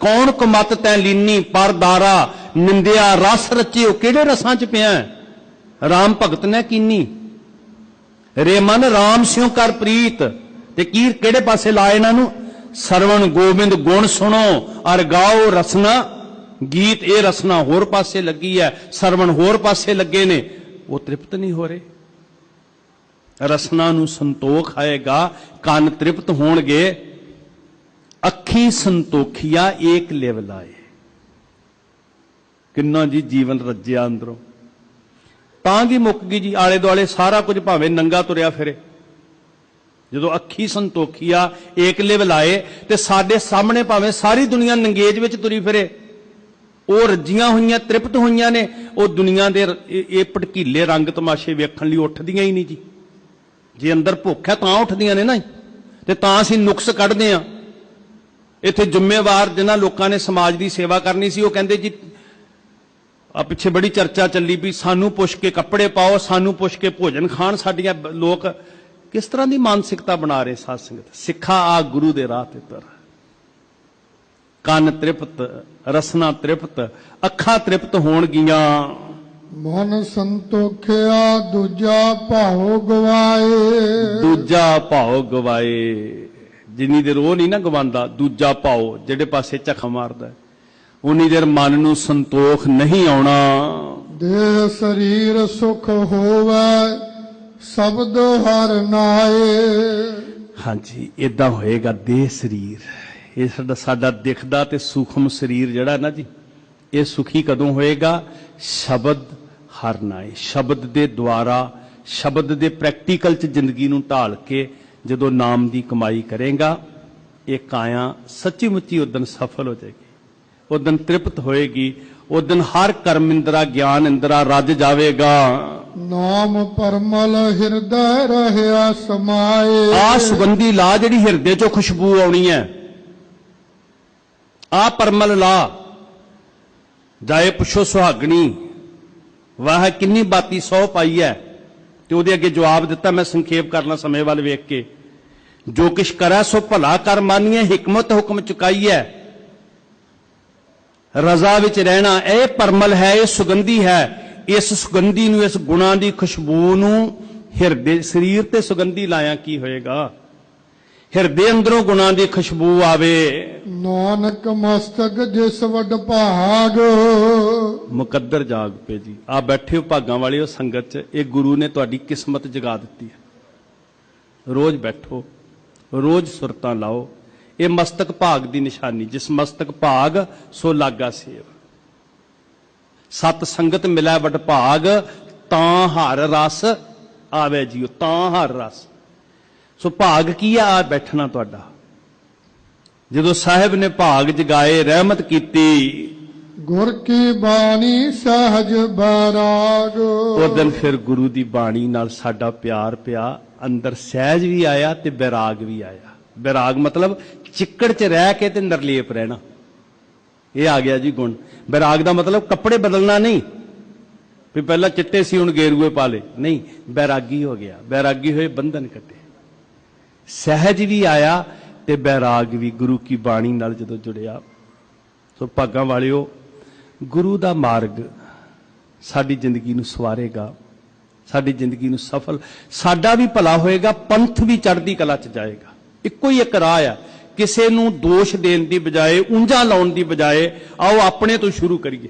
कौन कुमत तै लीनी, पर दारा निंदिया रस रचे, केड़े रसां च पिया? राम भगत ने कीनी, रे मन राम स्यों कर प्रीत। ते की केड़े पासे लाए इन्हां नूं? सरवण गोबिंद गुण सुनो और गाओ रसना गीत। ये रसना होर पासे लगी है, सरवण होर पासे लगे ने, वो तृप्त नहीं हो रहे। रसना नूं संतोख आएगा, कान तृप्त होणगे। अखी संतोखिया एक लिव लाए। किन्ना जी जीवन रज्जिया अंदरों, तां दी मुक गई जी। आले दुआले सारा कुछ भावें नंगा तुरिया फिरे, जो अखी संतोखिया एक लिव लाए ते साडे सामने भावें सारी दुनिया नंगेज विच तुरी फिरे, वो रजियां हुईयां, तृप्त हुईयां ने। वो दुनिया दे ये भड़कीले रंग तमाशे वेखण लई उठदियां ही नहीं जी। जे अंदर भुख है तां उठदियां ने ना, ते तां असीं नुक्स कढदे हां। इत्थे जिम्मेवार जिन्हां लोकां ने समाज की सेवा करनी सी, वो कहंदे जी आ पिछे बड़ी चर्चा चली भी सानू पुछ के कपड़े पाओ, सानू पुछ के भोजन खाण। साडियां लोक किस तरह की मानसिकता बना रहे? साध संगत सिखा आ गुरु दे राह ते तुर। कन तृप्त, रसना तृप्त, अखा तृप्त होणगियां। मन संतोखिया दूजा भाओ गवाए। दूजा भाओ गवाए, जिन्नी देर वो नहीं ना गवांदा, दूजा भाओ जेड़े पासे झख मारदा। ਉਨੀ ਦੇਰ ਮਨ ਨੂੰ ਸੰਤੋਖ ਨਹੀਂ ਆਉਣਾ। ਦੇਹ ਸਰੀਰ ਸੁਖ ਹੋਵੇ ਸ਼ਬਦ ਹਰ ਨਾਏ। ਹਾਂਜੀ, ਇਦਾਂ ਹੋਏਗਾ ਦੇਹ ਸਰੀਰ। ਇਹ ਸਾਡਾ ਦਿਖਦਾ ਤੇ ਸੂਖਮ ਸਰੀਰ ਜਿਹੜਾ ਨਾ ਜੀ, ਇਹ ਸੁਖੀ ਕਦੋਂ ਹੋਏਗਾ? ਸ਼ਬਦ ਹਰ ਨਾਏ। ਸ਼ਬਦ ਦੇ ਦੁਆਰਾ, ਸ਼ਬਦ ਦੇ ਪ੍ਰੈਕਟੀਕਲ ਚ ਜ਼ਿੰਦਗੀ ਨੂੰ ਢਾਲ ਕੇ ਜਦੋਂ ਨਾਮ ਦੀ ਕਮਾਈ ਕਰੇਗਾ, ਇਹ ਕਾਇਆ ਸੱਚੀ ਮੁੱਚੀ ਉਦਨ ਸਫਲ ਹੋ ਜਾਏਗੀ, ਉਦਨ ਤ੍ਰਿਪਤ ਹੋਏਗੀ, ਉਦਨ ਹਰ ਕਰਮ ਇੰਦਰਾ ਗਿਆਨ ਇੰਦਰਾ ਰੱਜ ਜਾਵੇਗਾ। ਨਾਮ ਪਰਮਲ ਹਿਰਦੈ ਰਹਿਆ ਸਮਾਏ। ਆ ਸੁਗੰਧੀ ਲਾ ਜਿਹੜੀ ਹਿਰਦੇ ਚੋਂ ਖੁਸ਼ਬੂ ਆਉਣੀ ਹੈ, ਆ ਪਰਮਲ ਲਾ। ਜਾਏ ਪੁੱਛੋ ਸੁਹਾਗਣੀ ਵਾਹ ਕਿੰਨੀ ਬਾਤੀ 100 ਪਾਈ ਹੈ, ਤੇ ਉਹਦੇ ਅੱਗੇ ਜਵਾਬ ਦਿੱਤਾ, ਮੈਂ ਸੰਖੇਪ ਕਰਨਾ ਸਮੇਂ ਵੱਲ ਵੇਖ ਕੇ। ਜੋ ਕਿਛ ਕਰੈ ਸੋ ਭਲਾ ਕਰ ਮਾਨੀਏ, ਹਿਕਮਤ ਹੁਕਮ ਚੁਕਾਈ ਹੈ। ਰਜ਼ਾ ਵਿੱਚ ਰਹਿਣਾ ਇਹ ਪਰਮਲ ਹੈ, ਇਹ ਸੁਗੰਧੀ ਹੈ। ਇਸ ਸੁਗੰਧੀ ਨੂੰ, ਇਸ ਗੁਣਾਂ ਦੀ ਖੁਸ਼ਬੂ ਨੂੰ ਹਿਰਦੇ ਸਰੀਰ ਤੇ ਸੁਗੰਧੀ ਲਾਇਆ ਕੀ ਹੋਏਗਾ? ਹਿਰਦੇ ਅੰਦਰੋਂ ਗੁਣਾਂ ਦੀ ਖੁਸ਼ਬੂ ਆਵੇ। ਨਾਨਕ ਮਸਤਕ ਜਿਸ ਵੱਡ ਭਾਗ। ਮੁਕੱਦਰ ਜਾਗ ਪਏ ਜੀ। ਆ ਬੈਠੇ ਹੋ ਭਾਗਾਂ ਵਾਲਿਓ ਸੰਗਤ 'ਚ, ਇਹ ਗੁਰੂ ਨੇ ਤੁਹਾਡੀ ਕਿਸਮਤ ਜਗਾ ਦਿੱਤੀ ਹੈ। ਰੋਜ਼ ਬੈਠੋ, ਰੋਜ਼ ਸੁਰਤਾਂ ਲਾਓ। ਇਹ ਮਸਤਕ ਭਾਗ ਦੀ ਨਿਸ਼ਾਨੀ। ਜਿਸ ਮਸਤਕ ਭਾਗ ਸੋ ਲਾਗਾ ਸੇਵ। ਸਤ ਸੰਗਤ ਮਿਲੈ ਵਡ ਭਾਗ, ਤਾਂ ਹਰ ਰਸ ਆਵੇ ਜੀਓ, ਤਾਂ ਹਰ ਰਸ। ਸੋ ਭਾਗ ਕੀ ਆ ਬੈਠਣਾ ਤੁਹਾਡਾ। ਜਦੋਂ ਸਾਹਿਬ ਨੇ ਭਾਗ ਜਗਾਏ, ਰਹਿਮਤ ਕੀਤੀ, ਗੁਰ ਕੀ ਬਾਣੀ ਸਹਜ ਬੈਰਾਗ। ਉਹ ਦਿਨ ਫਿਰ ਗੁਰੂ ਦੀ ਬਾਣੀ ਨਾਲ ਸਾਡਾ ਪਿਆਰ ਪਿਆ, ਅੰਦਰ ਸਹਿਜ ਵੀ ਆਇਆ ਤੇ ਬੈਰਾਗ ਵੀ ਆਇਆ। ਬੈਰਾਗ ਮਤਲਬ ਚਿੱਕੜ 'ਚ ਰਹਿ ਕੇ ਤੇ ਨਿਰਲੇਪ ਰਹਿਣਾ, ਇਹ ਆ ਗਿਆ ਜੀ ਗੁਣ। ਬੈਰਾਗ ਦਾ ਮਤਲਬ ਕੱਪੜੇ ਬਦਲਣਾ ਨਹੀਂ, ਵੀ ਪਹਿਲਾਂ ਚਿੱਟੇ ਸੀ ਹੁਣ ਗੇਰੂਏ ਪਾ ਲੇ, ਨਹੀਂ। ਬੈਰਾਗੀ ਹੋ ਗਿਆ, ਬੈਰਾਗੀ ਹੋਏ ਬੰਧਨ ਕੱਟੇ। ਸਹਿਜ ਵੀ ਆਇਆ ਤੇ ਬੈਰਾਗ ਵੀ ਗੁਰੂ ਕੀ ਬਾਣੀ ਨਾਲ ਜਦੋਂ ਜੁੜਿਆ। ਸੋ ਭਾਗਾਂ ਵਾਲਿਓ, ਗੁਰੂ ਦਾ ਮਾਰਗ ਸਾਡੀ ਜ਼ਿੰਦਗੀ ਨੂੰ ਸਵਾਰੇਗਾ, ਸਾਡੀ ਜ਼ਿੰਦਗੀ ਨੂੰ ਸਫਲ, ਸਾਡਾ ਵੀ ਭਲਾ ਹੋਏਗਾ, ਪੰਥ ਵੀ ਚੜ੍ਹਦੀ ਕਲਾ 'ਚ ਜਾਏਗਾ। ਇੱਕੋ ਹੀ ਇੱਕ ਰਾਹ ਆ। ਕਿਸੇ ਨੂੰ ਦੋਸ਼ ਦੇਣ ਦੀ ਬਜਾਏ, ਉਂਝਾਂ ਲਾਉਣ ਦੀ ਬਜਾਏ, ਆਓ ਆਪਣੇ ਤੋਂ ਸ਼ੁਰੂ ਕਰੀਏ।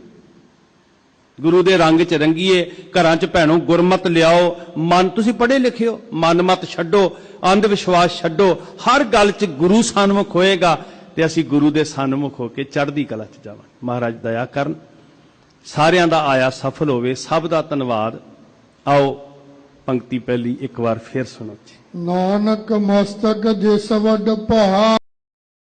ਗੁਰੂ ਦੇ ਰੰਗ 'ਚ ਰੰਗੀਏ। ਘਰਾਂ 'ਚ ਭੈਣੋ ਗੁਰਮਤ ਲਿਆਓ। ਮਨ, ਤੁਸੀਂ ਪੜ੍ਹੇ ਲਿਖੇ ਹੋ, ਮਨ ਮਤ ਛੱਡੋ, ਅੰਧ ਵਿਸ਼ਵਾਸ ਛੱਡੋ। ਹਰ ਗੱਲ 'ਚ ਗੁਰੂ ਸਨਮੁਖ ਹੋਏਗਾ ਤੇ ਅਸੀਂ ਗੁਰੂ ਦੇ ਸਨਮੁਖ ਹੋ ਕੇ ਚੜ੍ਹਦੀ ਕਲਾ 'ਚ ਜਾਵਾਂਗੇ। ਮਹਾਰਾਜ ਦਇਆ ਕਰਨ, ਸਾਰਿਆਂ ਦਾ ਆਇਆ ਸਫਲ ਹੋਵੇ। ਸਭ ਦਾ ਧੰਨਵਾਦ। ਆਓ ਪੰਕਤੀ ਪਹਿਲੀ ਇੱਕ ਵਾਰ ਫੇਰ ਸੁਣੋ ਜੀ। ਨਾਨਕ ਮਸਤਕ ਜਿਸ ਵੱਡ ਭਾਗ।